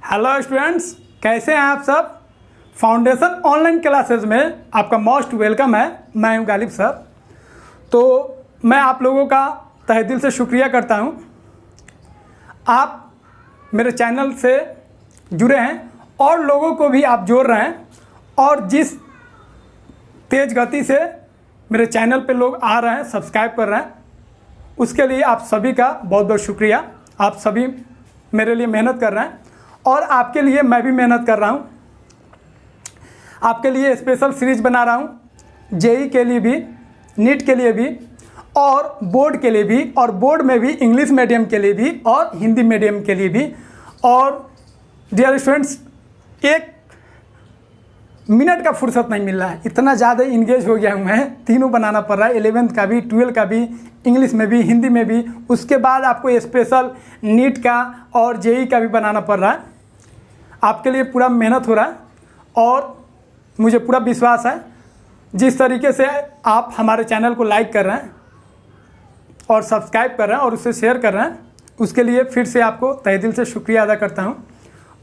Hello students, कैसे हैं आप सब। फाउंडेशन ऑनलाइन क्लासेस में आपका मोस्ट वेलकम है। मैं हूं गालिब सर। तो मैं आप लोगों का तहे दिल से शुक्रिया करता हूं। आप मेरे चैनल से जुड़े हैं और लोगों को भी आप जोड़ रहे हैं, और जिस तेज़ गति से मेरे चैनल पे लोग आ रहे हैं, सब्सक्राइब कर रहे हैं, उसके लिए आप सभी का बहुत बहुत शुक्रिया। आप सभी मेरे लिए मेहनत कर रहे हैं और आपके लिए मैं भी मेहनत कर रहा हूँ। आपके लिए स्पेशल सीरीज बना रहा हूँ, जेई के लिए भी, नीट के लिए भी और बोर्ड के लिए भी, और बोर्ड में भी इंग्लिश मीडियम के लिए भी और हिंदी मीडियम के लिए भी। और डियर स्टूडेंट्स, एक मिनट का फुर्सत नहीं मिल रहा है, इतना ज़्यादा इंगेज हो गया हूँ मैं। तीनों बनाना पड़ रहा है, 11th का भी, 12 का भी, इंग्लिश में भी, हिंदी में भी। उसके बाद आपको स्पेशल नीट का और जेई का भी बनाना पड़ रहा है। आपके लिए पूरा मेहनत हो रहा है और मुझे पूरा विश्वास है, जिस तरीके से आप हमारे चैनल को लाइक कर रहे हैं और सब्सक्राइब कर रहे हैं और उसे शेयर कर रहे हैं, उसके लिए फिर से आपको तहे दिल से शुक्रिया अदा करता हूँ।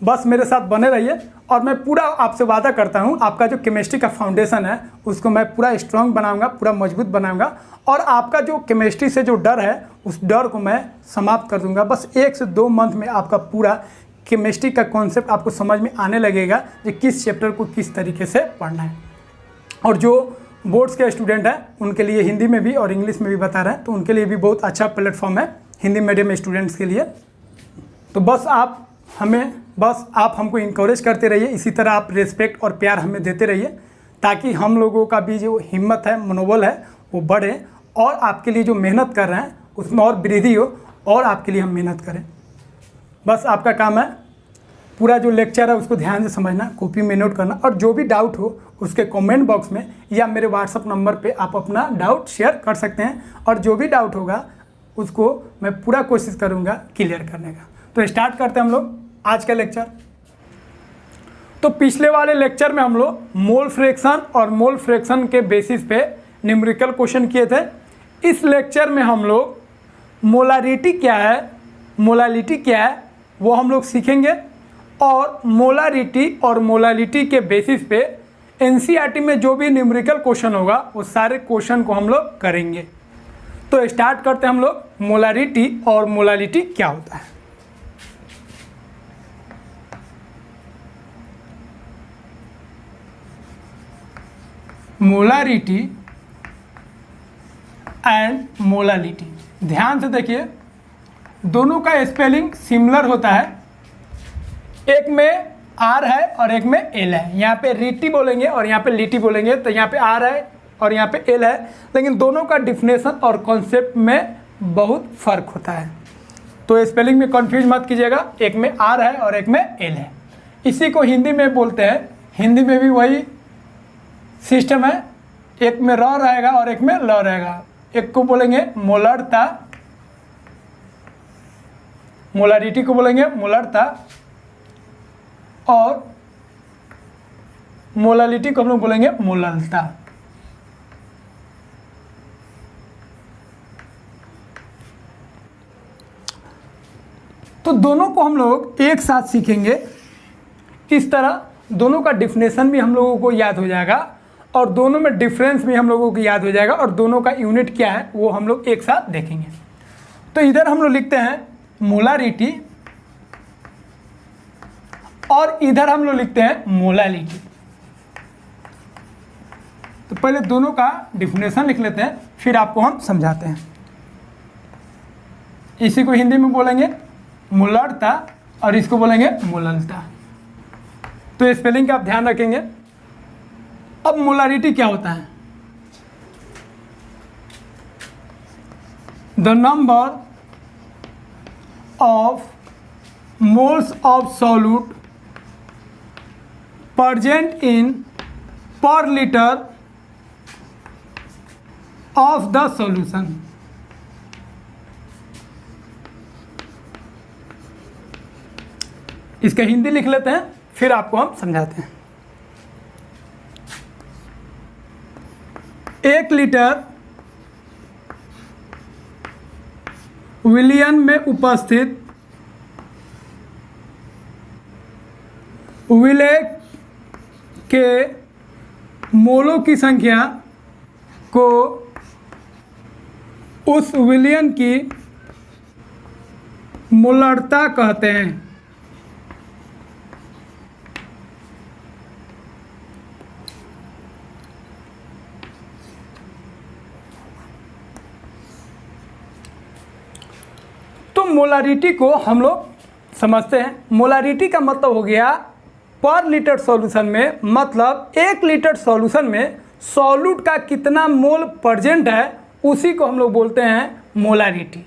बस मेरे साथ बने रहिए और मैं पूरा आपसे वादा करता हूँ, आपका जो केमिस्ट्री का फाउंडेशन है उसको मैं पूरा स्ट्रॉन्ग बनाऊंगा, पूरा मजबूत बनाऊंगा, और आपका जो केमिस्ट्री से जो डर है उस डर को मैं समाप्त कर दूंगा। बस 1 से 2 मंथ में आपका पूरा केमिस्ट्री का कॉन्सेप्ट आपको समझ में आने लगेगा कि किस चैप्टर को किस तरीके से पढ़ना है। और जो बोर्ड्स के स्टूडेंट हैं उनके लिए हिंदी में भी और इंग्लिश में भी बता रहे हैं, तो उनके लिए भी बहुत अच्छा प्लेटफॉर्म है हिंदी मीडियम स्टूडेंट्स के लिए। तो बस आप हमको इंकरेज करते रहिए, इसी तरह आप रिस्पेक्ट और प्यार हमें देते रहिए, ताकि हम लोगों का भी जो हिम्मत है, मनोबल है, वो बढ़े और आपके लिए जो मेहनत कर रहे हैं उसमें और वृद्धि हो और आपके लिए हम मेहनत करें। बस आपका काम है पूरा जो लेक्चर है उसको ध्यान से समझना, कॉपी में नोट करना, और जो भी डाउट हो उसके कमेंट बॉक्स में या मेरे व्हाट्सअप नंबर पे आप अपना डाउट शेयर कर सकते हैं, और जो भी डाउट होगा उसको मैं पूरा कोशिश करूँगा क्लियर करने का। तो स्टार्ट करते हैं हम लोग आज का लेक्चर। तो पिछले वाले लेक्चर में हम लोग मोल फ्रैक्शन और मोल फ्रैक्शन के बेसिस पे न्यूमेरिकल क्वेश्चन किए थे। इस लेक्चर में हम लोग मोलारिटी क्या है वो हम लोग सीखेंगे, और मोलारिटी और मोलालिटी के बेसिस पे एनसीईआरटी में जो भी न्यूमेरिकल क्वेश्चन होगा वो सारे क्वेश्चन को हम लोग करेंगे। तो स्टार्ट करते हैं हम लोग, मोलारिटी और मोलालिटी क्या होता है। मोलारिटी एंड मोलालिटी, ध्यान से देखिए, दोनों का स्पेलिंग सिमिलर होता है। एक में आर है और एक में एल है। यहाँ पे रीटी बोलेंगे और यहाँ पे लिटी बोलेंगे, तो यहाँ पे आर है और यहाँ पे एल है, लेकिन दोनों का डिफिनेशन और कॉन्सेप्ट में बहुत फ़र्क होता है। तो स्पेलिंग में कंफ्यूज मत कीजिएगा, एक में आर है और एक में एल है। इसी को हिंदी में बोलते हैं, हिंदी में भी वही सिस्टम है, एक में र रहेगा और एक में ल रहेगा। एक को बोलेंगे मोलरता, मोलारिटी को बोलेंगे मोलरता, और मोलालिटी को हम लोग बोलेंगे मोललता। तो दोनों को हम लोग एक साथ सीखेंगे। इस तरह दोनों का डिफिनेशन भी हम लोगों को याद हो जाएगा और दोनों में डिफरेंस भी हम लोगों को याद हो जाएगा, और दोनों का यूनिट क्या है वो हम लोग एक साथ देखेंगे। तो इधर हम लोग लिखते हैं मोलारिटी और इधर हम लोग लिखते हैं मोलालिटी। तो पहले दोनों का डिफिनेशन लिख लेते हैं, फिर आपको हम समझाते हैं। इसी को हिंदी में बोलेंगे मोलरता और इसको बोलेंगे मोललता। तो स्पेलिंग का आप ध्यान रखेंगे। अब मोलारिटी क्या होता है? The number of moles of solute present in per liter of the solution। इसका हिंदी लिख लेते हैं, फिर आपको हम समझाते हैं। 1 लीटर विलियन में उपस्थित विलय के मोलों की संख्या को उस विलयन की मोलरता कहते हैं। तो मोलारिटी को हम लोग समझते हैं। मोलारिटी का मतलब हो गया पर लीटर सॉल्यूशन में, मतलब 1 लीटर सॉल्यूशन में सॉल्यूट का कितना मोल प्रेजेंट है उसी को हम लोग बोलते हैं मोलारिटी।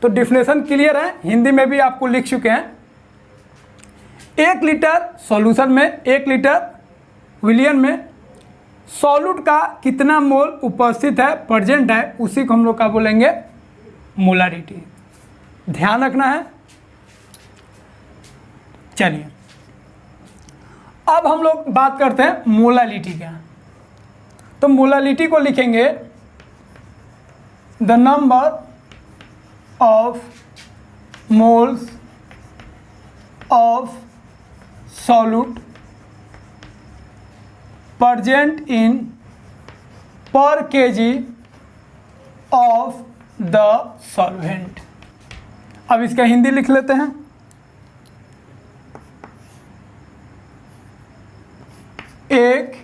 तो डिफिनेशन क्लियर है, हिंदी में भी आपको लिख चुके हैं। 1 लीटर सॉल्यूशन में, 1 लीटर विलियन में सॉल्यूट का कितना मोल उपस्थित है, प्रेजेंट है, उसी को हम लोग क्या बोलेंगे, मोलारिटी। ध्यान रखना है। चलिए अब हम लोग बात करते हैं मोलालिटी का। तो मोलालिटी को लिखेंगे the number of moles of solute present in पर केजी ऑफ द सॉल्वेंट। अब इसका हिंदी लिख लेते हैं। 1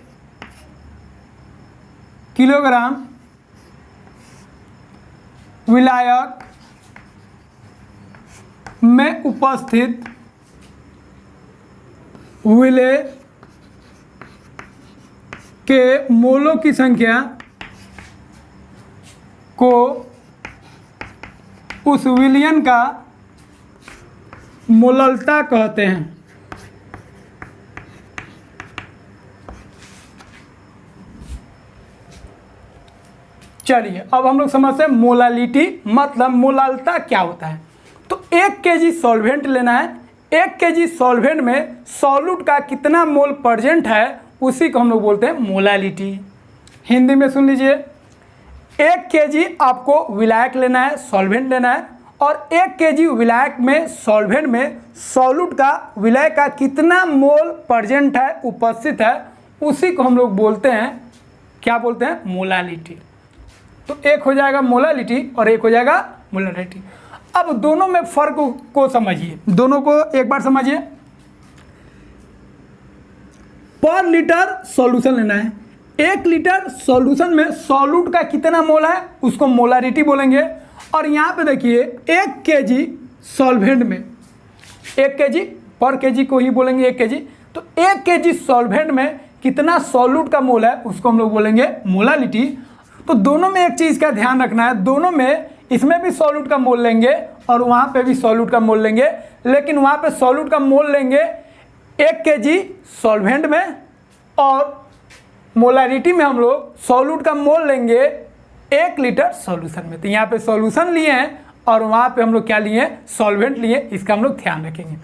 किलोग्राम विलायक में उपस्थित विलय के मोलों की संख्या को उस विलयन का मोललता कहते हैं। चलिए अब हम लोग समझते हैं मोलालिटी मतलब मोलालता क्या होता है। तो 1 केजी सॉल्वेंट लेना है, 1 केजी सॉल्वेंट में सॉल्यूट का कितना मोल प्रेजेंट है उसी को हम लोग बोलते हैं मोलालिटी। हिंदी में सुन लीजिए, 1 केजी आपको विलायक लेना है, सॉल्वेंट लेना है, और 1 केजी विलायक में सॉल्वेंट में सॉल्यूट का विलय का कितना मोल प्रेजेंट है, उपस्थित है, उसी को हम लोग बोलते हैं, क्या बोलते हैं, मोलालिटी। तो एक हो जाएगा मोलालिटी और एक हो जाएगा मोलारिटी। अब दोनों में फर्क को समझिए, दोनों को एक बार समझिए। पर लीटर सॉल्यूशन लेना है, 1 लीटर सॉल्यूशन में सॉल्यूट का कितना मोल है उसको मोलारिटी बोलेंगे। और यहाँ पे देखिए 1 केजी सॉल्वेंट में, 1 केजी पर केजी को ही बोलेंगे 1 केजी। तो 1 केजी सॉल्वेंट में कितना सॉल्यूट का मोल है उसको हम लोग बोलेंगे मोलालिटी। तो दोनों में एक चीज़ का ध्यान रखना है, दोनों में इसमें भी सॉल्यूट का मोल लेंगे और वहाँ पे भी सॉल्यूट का मोल लेंगे, लेकिन वहाँ पे सॉल्यूट का मोल लेंगे 1 केजी सॉल्वेंट में और मोलारिटी में हम लोग सॉल्यूट का मोल लेंगे 1 लीटर सॉल्यूशन में। तो यहाँ पे सॉल्यूशन लिए हैं और वहाँ पे हम लोग क्या लिए, सॉल्वेंट लिए, इसका हम लोग ध्यान रखेंगे।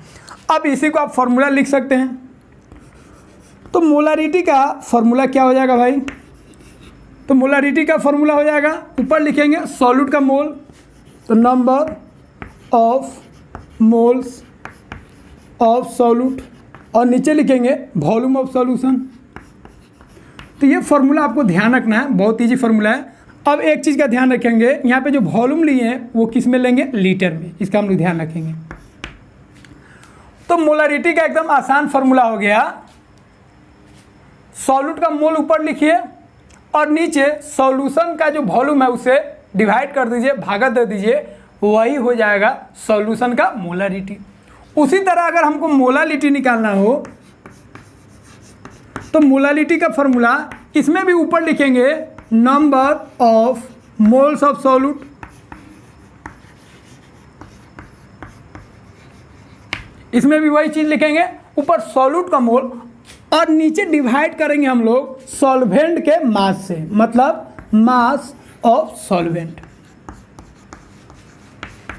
अब इसी को आप फॉर्मूला लिख सकते हैं। तो मोलारिटी का फॉर्मूला क्या हो जाएगा भाई, तो मोलारिटी का फॉर्मूला हो जाएगा, ऊपर लिखेंगे सॉल्यूट का मोल, तो number of moles of solute, और नीचे लिखेंगे वॉल्यूम ऑफ सॉल्यूशन। तो ये फॉर्मूला आपको ध्यान रखना है, बहुत ईजी फॉर्मूला है। अब एक चीज़ का ध्यान रखेंगे, यहाँ पे जो वॉल्यूम लिए हैं वो किस में लेंगे, लीटर में, इसका हम लोग ध्यान रखेंगे। तो मोलारिटी का एकदम आसान फॉर्मूला हो गया, सॉल्यूट का मोल ऊपर लिखिए और नीचे सॉल्यूशन का जो वॉल्यूम है उसे डिवाइड कर दीजिए, भागा दे दीजिए, वही हो जाएगा सॉल्यूशन का मोलारिटी। उसी तरह अगर हमको मोलालिटी निकालना हो तो मोलालिटी का फॉर्मूला इसमें भी ऊपर लिखेंगे number of moles of solute, इसमें भी वही चीज लिखेंगे, ऊपर सॉल्यूट का मोल और नीचे डिवाइड करेंगे हम लोग सॉल्वेंट के मास से, मतलब मास ऑफ सॉल्वेंट।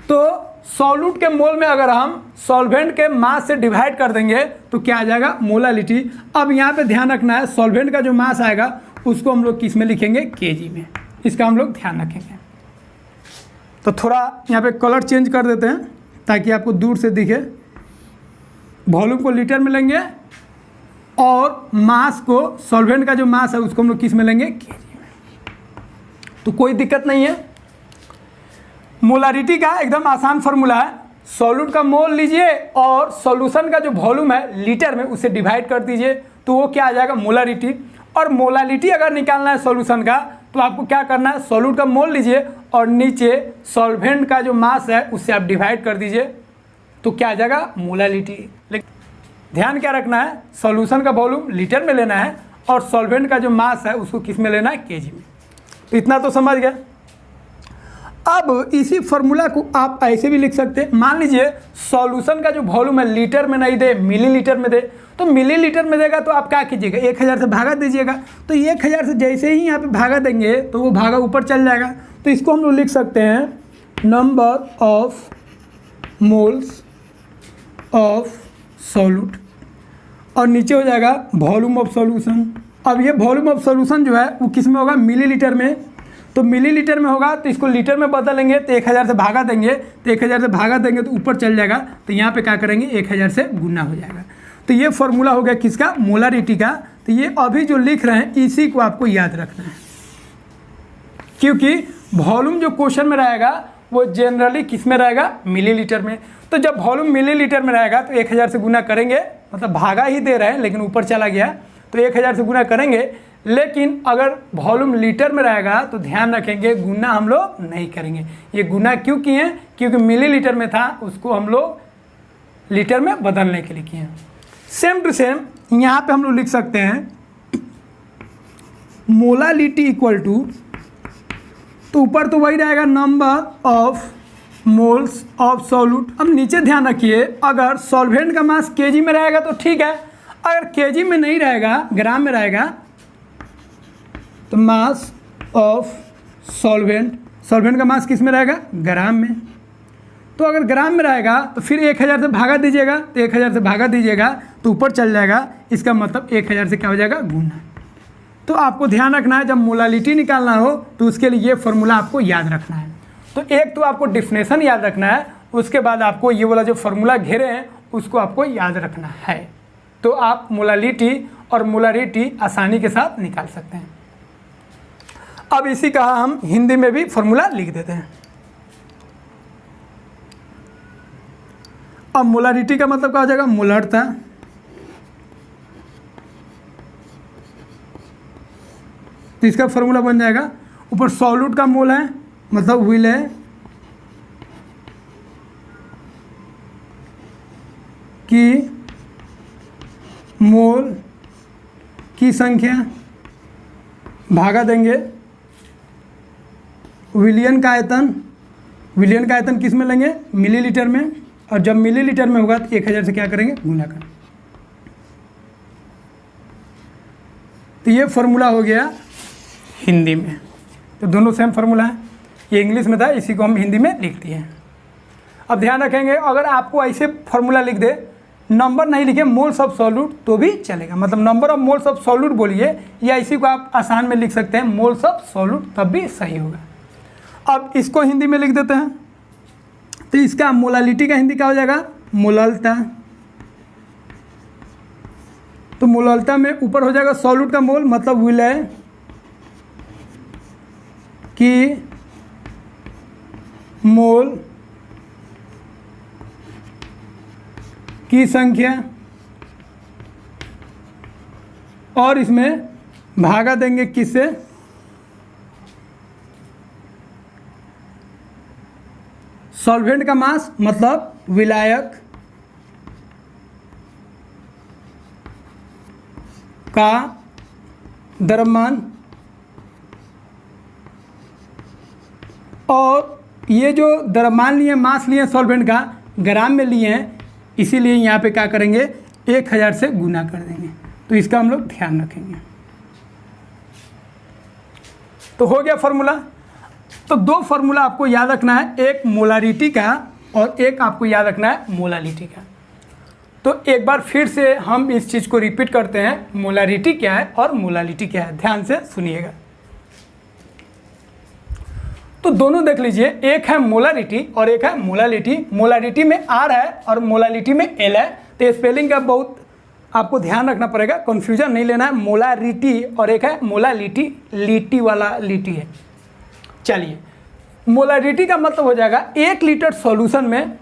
तो सॉल्यूट के मोल में अगर हम सॉल्वेंट के मास से डिवाइड कर देंगे तो क्या आ जाएगा, मोलालिटी। अब यहाँ पे ध्यान रखना है, सॉल्वेंट का जो मास आएगा उसको हम लोग किस में लिखेंगे, केजी में, इसका हम लोग ध्यान रखेंगे। तो थोड़ा यहाँ पे कलर चेंज कर देते हैं ताकि आपको दूर से दिखे। वॉल्यूम को लीटर में लेंगे और मास को, सॉल्वेंट का जो मास है उसको हम लोग किस में लेंगे, केजी में। तो कोई दिक्कत नहीं है। मोलारिटी का एकदम आसान फार्मूला है, सॉल्यूट का मोल लीजिए और सॉल्यूशन का जो वॉल्यूम है लीटर में उसे डिवाइड कर दीजिए, तो वो क्या आ जाएगा, मोलारिटी। और मोलारिटी अगर निकालना है सॉल्यूशन का तो आपको क्या करना है, सॉल्यूट का मोल लीजिए और नीचे सॉल्वेंट का जो मास है उससे आप डिवाइड कर दीजिए, तो क्या आ जाएगा, मोलारिटी। लेकिन ध्यान क्या रखना है, सॉल्यूशन का वॉल्यूम लीटर में लेना है और सॉल्वेंट का जो मास है उसको किस में लेना है, केजी में। तो इतना तो समझ गए। अब इसी फार्मूला को आप ऐसे भी लिख सकते हैं, मान लीजिए सॉल्यूशन का जो वॉल्यूम है लीटर में नहीं दे, मिलीलीटर में दे, तो मिलीलीटर में देगा तो आप क्या कीजिएगा, 1000 से भागा दीजिएगा। तो 1000 से जैसे ही यहाँ पे भागा देंगे तो वो भागा ऊपर चल जाएगा, तो इसको हम लोग लिख सकते हैं number of moles of solute और नीचे हो जाएगा वॉल्यूम ऑफ सॉल्यूशन। अब ये वॉल्यूम ऑफ सॉल्यूशन जो है वो किस में होगा, मिलीलीटर में। तो मिलीलीटर में होगा तो इसको लीटर में बदलेंगे, तो 1000 से भागा देंगे, तो 1000 से भागा देंगे तो ऊपर चल जाएगा, तो यहाँ पे क्या करेंगे, 1000 से गुना हो जाएगा। तो ये फॉर्मूला हो गया किसका, मोलारिटी का। तो ये अभी जो लिख रहे हैं इसी को आपको याद रखना है, क्योंकि वॉल्यूम जो क्वेश्चन में रहेगा वो जनरली किस में रहेगा, मिलीलीटर में। तो जब वॉल्यूम मिलीलीटर में रहेगा तो 1000 से गुना करेंगे, मतलब भागा ही दे रहे हैं लेकिन ऊपर चला गया, तो 1000 से गुना करेंगे। लेकिन अगर वॉल्यूम लीटर में रहेगा तो ध्यान रखेंगे गुना हम लोग नहीं करेंगे। ये गुना क्यों किए हैं, क्योंकि मिलीलीटर में था, उसको हम लोग लीटर में बदलने के लिए किए हैं। सेम टू सेम यहाँ पे हम लोग लिख सकते हैं मोलालिटी इक्वल टू, तो ऊपर तो वही रहेगा number of moles of solute. अब नीचे ध्यान रखिए, अगर सॉल्वेंट का मास केजी में रहेगा तो ठीक है, अगर केजी में नहीं रहेगा, ग्राम में रहेगा, तो मास ऑफ सॉल्वेंट का मास किस में रहेगा, ग्राम में। तो अगर ग्राम में रहेगा तो फिर 1000 से भागा दीजिएगा, तो 1000 से भागा दीजिएगा तो ऊपर चल जाएगा, इसका मतलब 1000 से क्या हो जाएगा, गुना। तो आपको ध्यान रखना है जब मोलालिटी निकालना हो तो उसके लिए ये फॉर्मूला आपको याद रखना है। तो एक तो आपको डिफिनेशन याद रखना है, उसके बाद आपको ये वाला जो फार्मूला घेरे हैं उसको आपको याद रखना है, तो आप मोलालिटी और मोलारिटी आसानी के साथ निकाल सकते हैं। अब इसी का हम हिंदी में भी फॉर्मूला लिख देते हैं। अब मोलारिटी का मतलब क्या हो जाएगा, मोलरता। तो इसका फॉर्मूला बन जाएगा, ऊपर सॉल्यूट का मोल है मतलब विलय की मोल की संख्या भागा देंगे विलियन का आयतन। विलियन का आयतन किस में लेंगे, मिलीलीटर में, और जब मिलीलीटर में होगा तो 1000 से क्या करेंगे, गुना करें। तो ये फॉर्मूला हो गया हिंदी में। तो दोनों सेम फार्मूला है, ये इंग्लिश में था, इसी को हम हिंदी में लिख दिए। अब ध्यान रखेंगे अगर आपको ऐसे फार्मूला लिख दे, नंबर नहीं लिखे, मोल्स ऑफ सॉल्यूट तो भी चलेगा, मतलब number of moles of solute बोलिए, या इसी को आप आसान में लिख सकते हैं मोल्स ऑफ सॉल्यूट, तब भी सही होगा। अब इसको हिंदी में लिख देते हैं, तो इसका मोलालिटी का हिंदी क्या हो जाएगा, मोललता। तो मोललता में ऊपर हो जाएगा सॉल्यूट का मोल मतलब विलय की मोल की संख्या, और इसमें भागा देंगे किससे, सॉल्वेंट का मास मतलब विलायक का द्रव्यमान, और ये जो द्रव्यमान लिए, मास लिए सॉल्वेंट का, ग्राम में लिए हैं, इसीलिए यहाँ पे क्या करेंगे, 1000 से गुना कर देंगे। तो इसका हम लोग ध्यान रखेंगे। तो हो गया फार्मूला। तो दो फार्मूला आपको याद रखना है, एक मोलारिटी का और एक आपको याद रखना है मोलालिटी का। तो एक बार फिर से हम इस चीज़ को रिपीट करते हैं, मोलारिटी क्या है और मोलालिटी क्या है, ध्यान से सुनिएगा। तो दोनों देख लीजिए, एक है मोलारिटी और एक है मोलालिटी। मोलारिटी में R है और मोलालिटी में L है। तो स्पेलिंग का बहुत आपको ध्यान रखना पड़ेगा, कन्फ्यूजन नहीं लेना है। मोलारिटी और एक है मोलालिटी, लीटी वाला लीटी है। चलिए, मोलारिटी का मतलब हो जाएगा 1 लीटर सॉल्यूशन में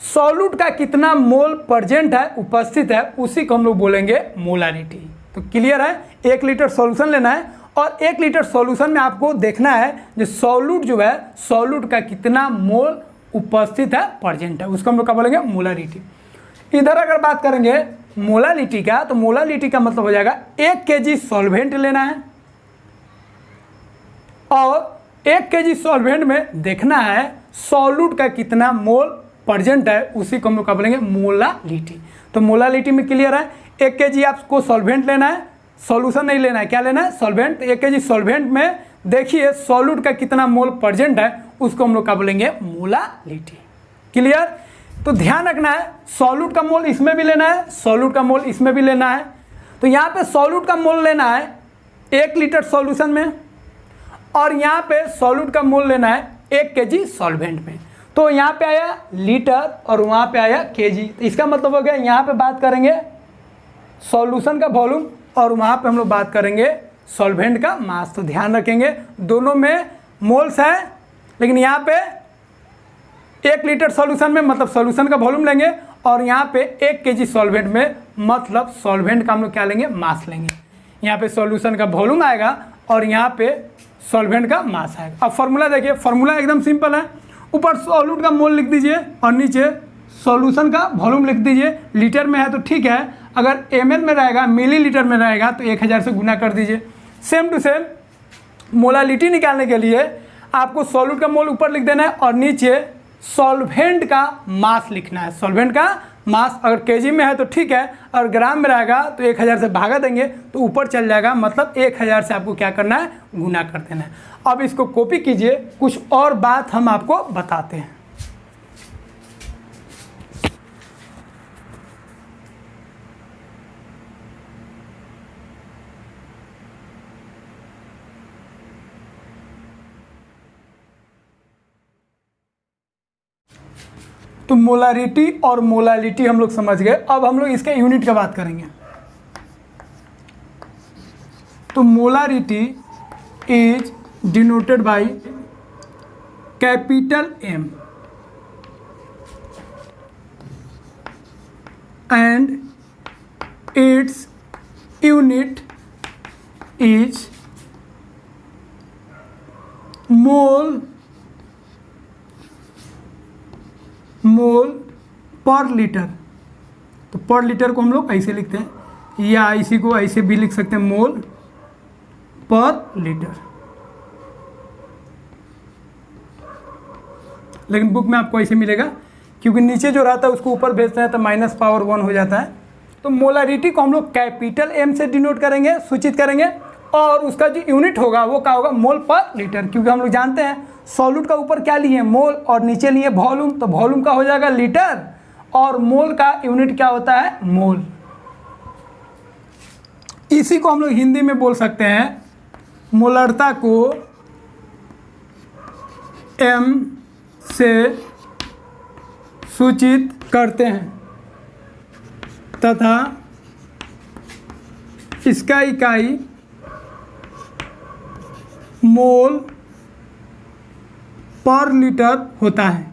सॉल्यूट का कितना मोल प्रेजेंट है, उपस्थित है, उसी को हम लोग बोलेंगे मोलारिटी। तो क्लियर है, 1 लीटर सॉल्यूशन लेना है और 1 लीटर सॉल्यूशन में आपको देखना है जो सॉल्यूट जो है, सॉल्यूट का कितना मोल उपस्थित है, प्रेजेंट है, उसको हम लोग क्या बोलेंगे, मोलारिटी। इधर अगर बात करेंगे मोलालिटी का, तो मोलालिटी का मतलब हो जाएगा 1 केजी सॉल्वेंट लेना है और 1 केजी सॉल्वेंट में देखना है सॉल्यूट का कितना मोल प्रेजेंट है, उसी को हम लोग क्या बोलेंगे, मोलालिटी। तो मोलालिटी में क्लियर है, 1 केजी आपको सॉल्वेंट लेना है, सॉल्यूशन नहीं लेना है, क्या लेना है, सॉल्वेंट। 1 केजी सॉल्वेंट में देखिए सॉल्यूट का कितना मोल प्रेजेंट है, उसको हम लोग क्या बोलेंगे, मोलालिटी। क्लियर। तो ध्यान रखना है, सॉल्यूट का मोल इसमें भी लेना है, सॉल्यूट का मोल इसमें भी लेना है। तो यहाँ पे सॉल्यूट का मोल लेना है 1 लीटर सॉल्यूशन में और यहाँ पे सॉल्यूट का मोल लेना है 1 केजी सॉल्वेंट में। तो यहाँ पे आया लीटर और वहाँ पे आया केजी। तो इसका मतलब हो गया, यहाँ पे बात करेंगे सॉल्यूशन का वॉल्यूम और वहाँ पे हम लोग बात करेंगे सॉल्वेंट का मास। तो ध्यान रखेंगे दोनों में मोल्स है, लेकिन यहाँ पे 1 लीटर सॉल्यूशन में मतलब सॉल्यूशन का वॉल्यूम लेंगे और यहाँ पे 1 केजी सॉल्वेंट में मतलब सॉल्वेंट का हम लोग क्या लेंगे, मास लेंगे। यहाँ पे सॉल्यूशन का वॉल्यूम आएगा और यहाँ पे सॉल्वेंट का मास आएगा। अब फॉर्मूला देखिए, फॉर्मूला एकदम सिंपल है, ऊपर सॉल्यूट का मोल लिख दीजिए और नीचे सॉल्यूशन का वॉल्यूम लिख दीजिए। लीटर में है तो ठीक है, अगर ml में रहेगा, मिलीलीटर में रहेगा तो 1000 से गुना कर दीजिए। सेम टू सेम मोलालिटी निकालने के लिए आपको सॉल्यूट का मोल ऊपर लिख देना है और नीचे सॉल्वेंट का मास लिखना है। सॉल्वेंट का मास अगर केजी में है तो ठीक है, और ग्राम में रहेगा तो 1000 से भागा देंगे तो ऊपर चल जाएगा, मतलब 1000 से आपको क्या करना है, गुना कर देना है। अब इसको कॉपी कीजिए, कुछ और बात हम आपको बताते हैं। तो मोलारिटी और मोलालिटी हम लोग समझ गए। अब हम लोग इसके यूनिट का बात करेंगे। तो molarity is denoted by capital M and its unit is mole पर लीटर। तो पर लीटर को हम लोग ऐसे लिखते हैं या इसी को ऐसे भी लिख सकते हैं, मोल पर लीटर। लेकिन बुक में आपको ऐसे मिलेगा, क्योंकि नीचे जो रहता है उसको ऊपर भेजते हैं तो -1 हो जाता है। तो मोलारिटी को हम लोग कैपिटल M से डिनोट करेंगे, सूचित करेंगे, और उसका जो यूनिट होगा वो क्या होगा, मोल पर लीटर। क्योंकि हम लोग जानते हैं सॉल्यूट का ऊपर क्या लिए, मोल, और नीचे लिए वॉल्यूम, तो वॉल्यूम का हो जाएगा लीटर और मोल का यूनिट क्या होता है, मोल। इसी को हम लोग हिंदी में बोल सकते हैं, मोलरता को M से सूचित करते हैं तथा इसका इकाई मोल पर लीटर होता है।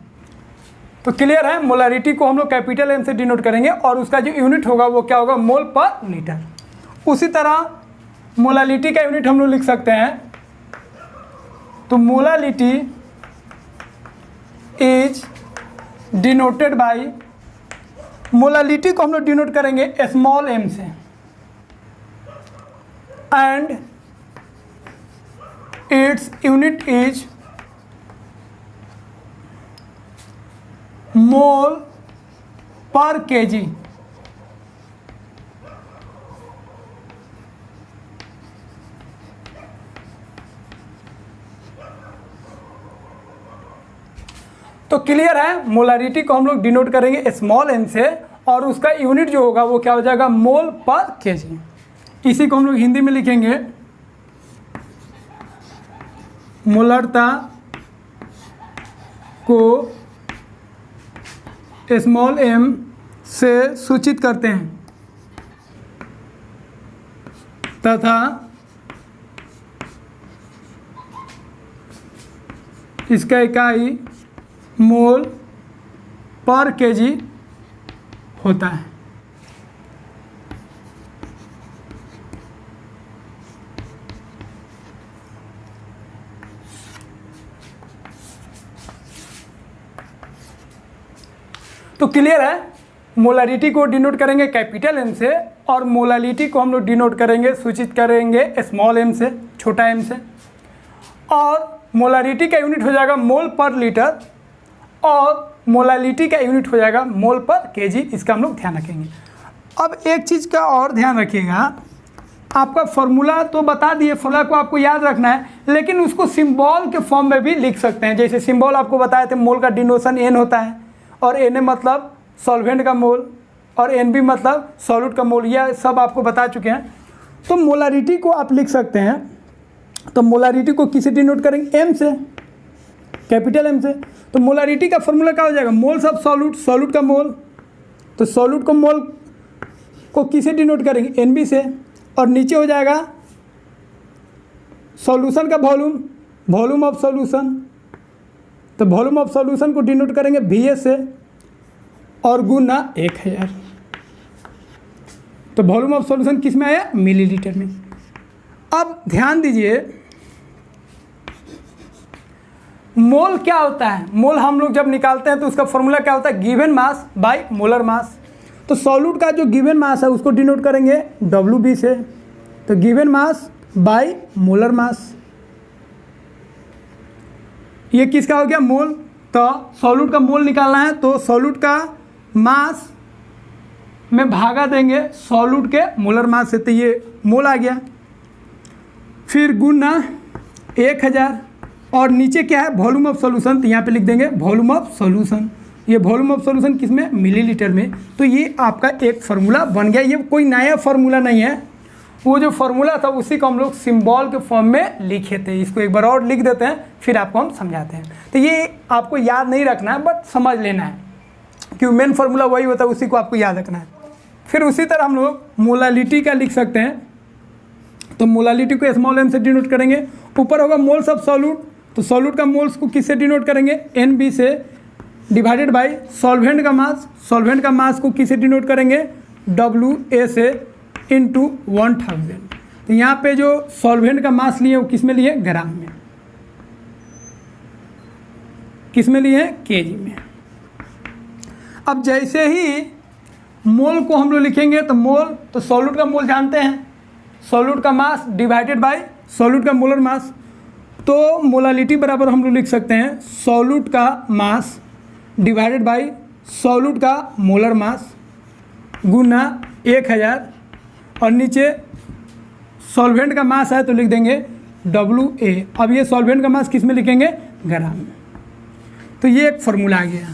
तो क्लियर है, मोलारिटी को हम लोग कैपिटल M से डिनोट करेंगे और उसका जो यूनिट होगा वो क्या होगा, मोल पर लीटर। उसी तरह मोलालिटी का यूनिट हम लोग लिख सकते हैं। तो molality is denoted by, molality को हम लोग डिनोट करेंगे स्मॉल m से, and its unit is mole पर केजी। तो क्लियर है, मोलारिटी को हम लोग डिनोट करेंगे स्मॉल m से और उसका यूनिट जो होगा वो क्या हो जाएगा, मोल पर केजी। इसी को हम लोग हिंदी में लिखेंगे, मोलरता को स्मॉल m से सूचित करते हैं तथा इसका इकाई मोल पर केजी होता है। तो क्लियर है, मोलारिटी को डिनोट करेंगे कैपिटल एम से और मोलालिटी को हम लोग डिनोट करेंगे, सूचित करेंगे स्मॉल एम से, छोटा एम से। और मोलारिटी का यूनिट हो जाएगा मोल पर लीटर और मोलालिटी का यूनिट हो जाएगा मोल पर केजी। इसका हम लोग ध्यान रखेंगे। अब एक चीज़ का और ध्यान रखिएगा, आपका फॉर्मूला तो बता दिए, फॉर्मूला को आपको याद रखना है, लेकिन उसको सिंबल के फॉर्म में भी लिख सकते हैं। जैसे सिंबल आपको बताए थे, मोल का डिनोशन एन होता है और एन मतलब सॉल्वेंट का मोल और एन बी मतलब सॉल्यूट का मोल, यह सब आपको बता चुके हैं। तो मोलारिटी को आप लिख सकते हैं, तो मोलारिटी को किसे डिनोट करेंगे? एम से, कैपिटल एम से। तो मोलारिटी का फॉर्मूला क्या हो जाएगा? मोल्स ऑफ सॉल्यूट, सॉल्यूट का मोल। तो सॉल्यूट को मोल को किसे डिनोट करेंगे? एन बी से। और नीचे हो जाएगा सॉल्यूशन का वॉल्यूम, वॉल्यूम ऑफ सॉल्यूशन। तो वॉल्यूम ऑफ सॉल्यूशन को डिनोट करेंगे वी एस से और गुना 1000। तो वॉल्यूम ऑफ सॉल्यूशन किस में आया? मिलीलीटर में। अब ध्यान दीजिए, मोल क्या होता है? मोल हम लोग जब निकालते हैं तो उसका फॉर्मूला क्या होता है? Given mass by molar mass. तो सॉल्यूट का जो गिवन मास है उसको डिनोट करेंगे डब्ल्यू बी से। तो given mass by molar mass, ये किसका हो गया? मोल। तो सॉल्यूट का मोल निकालना है तो सॉल्यूट का मास में भागा देंगे सॉल्यूट के मोलर मास से, तो ये मोल आ गया। फिर गुना 1000 और नीचे क्या है? Volume of solution. तो यहाँ पे लिख देंगे वॉल्यूम ऑफ सॉल्यूशन। ये वॉल्यूम ऑफ सॉल्यूशन किस में? मिलीलीटर में। तो ये आपका एक फार्मूला बन गया। ये कोई नया फार्मूला नहीं है, वो जो फार्मूला था उसी को हम लोग सिंबल के फॉर्म में लिखे थे। इसको एक बार और लिख देते हैं, फिर आपको हम समझाते हैं। तो ये आपको याद नहीं रखना है, बट समझ लेना है, क्योंकि मेन फार्मूला वही होता है, उसी को आपको याद रखना है। फिर उसी तरह हम लोग मोलालिटी का लिख सकते हैं। तो मोलालिटी को स्मॉल एम से डिनोट करेंगे। ऊपर होगा मोल्स ऑफ सॉल्यूट। तो सॉल्यूट का मोल्स को किससे डिनोट करेंगे? एन बी से डिवाइडेड बाय सॉल्वेंट का मास। सॉल्वेंट का मास को किससे डिनोट करेंगे? डब्ल्यू ए से इंटू 1000। तो यहाँ पे जो सॉल्वेंट का मास लिए वो किस में लिए? ग्राम में। किस में लिए? केजी में। अब जैसे ही मोल को हम लोग लिखेंगे तो मोल, तो सॉल्यूट का मोल जानते हैं, सॉल्यूट का मास डिवाइडेड बाय सॉल्यूट का मोलर मास। तो मोलालिटी बराबर हम लोग लिख सकते हैं सॉल्यूट का मास डिवाइडेड बाय सॉल्यूट का मोलर मास गुना 1000 और नीचे सॉल्वेंट का मास है तो लिख देंगे डब्ल्यू ए। अब ये सॉल्वेंट का मास किस में लिखेंगे? ग्राम में। तो ये एक फॉर्मूला आ गया।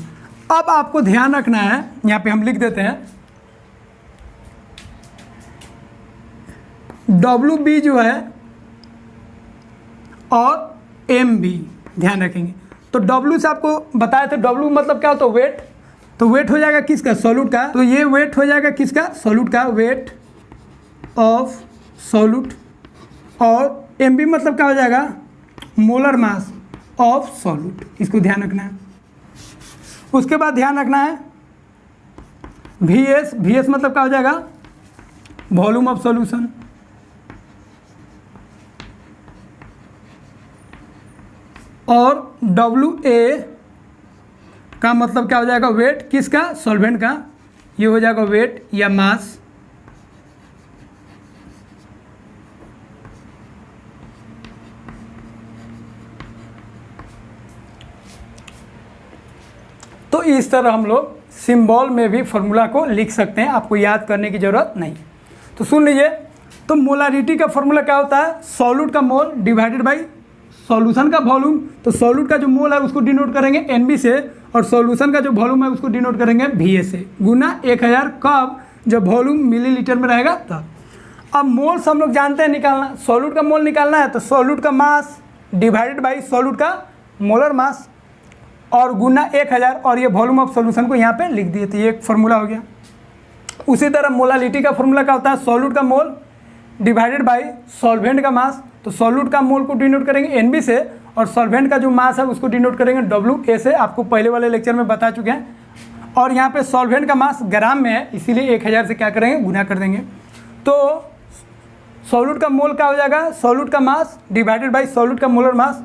अब आपको ध्यान रखना है, यहाँ पे हम लिख देते हैं डब्ल्यू बी जो है और एम बी, ध्यान रखेंगे। तो डब्ल्यू से आपको बताया था, डब्ल्यू मतलब क्या होता है? वेट। तो वेट हो जाएगा किसका? सॉल्यूट का। तो ये वेट हो जाएगा किसका? सॉल्यूट का, वेट ऑफ सॉल्यूट। और एम बी मतलब क्या हो जाएगा? Molar mass of solute. इसको ध्यान रखना है। उसके बाद ध्यान रखना है वी एस। वी एस मतलब क्या हो जाएगा? Volume of solution. और डब्ल्यू ए का मतलब क्या हो जाएगा? वेट किसका? सॉल्वेंट का। ये हो जाएगा वेट या मास। तो इस तरह हम लोग सिंबल में भी फॉर्मूला को लिख सकते हैं, आपको याद करने की ज़रूरत नहीं। तो सुन लीजिए, तो मोलारिटी का फॉर्मूला क्या होता है? सॉल्यूट का मोल डिवाइडेड बाय सॉल्यूशन का वॉल्यूम। तो सॉल्यूट का जो मोल है उसको डिनोट करेंगे एन बी से और सॉल्यूशन का जो वॉल्यूम है उसको डिनोट करेंगे वी ए से गुना 1000। कब? जब वॉल्यूम मिलीलीटर में रहेगा तब। अब मोल्स हम लोग जानते हैं निकालना, सॉल्यूट का मोल निकालना है तो सॉल्यूट का मास डिवाइडेड बाई सॉल्यूट का मोलर मास और गुना 1000 और ये वॉल्यूम ऑफ सॉल्यूशन को यहाँ पे लिख दिए। तो ये एक फार्मूला हो गया। उसी तरह मोलालिटी का फॉर्मूला क्या होता है, सॉल्यूट का मोल डिवाइडेड बाई सॉल्वेंट का मास। तो सॉल्यूट का मोल को डिनोट करेंगे NB से और सॉल्वेंट का जो मास है उसको डिनोट करेंगे WA से, आपको पहले वाले लेक्चर में बता चुके हैं। और यहाँ पे सॉल्वेंट का मास ग्राम में है, इसीलिए 1000 से क्या करेंगे, गुना कर देंगे। तो सॉल्यूट का मोल क्या हो जाएगा, सॉल्यूट का मास डिवाइडेड बाई सॉल्यूट का मोलर मास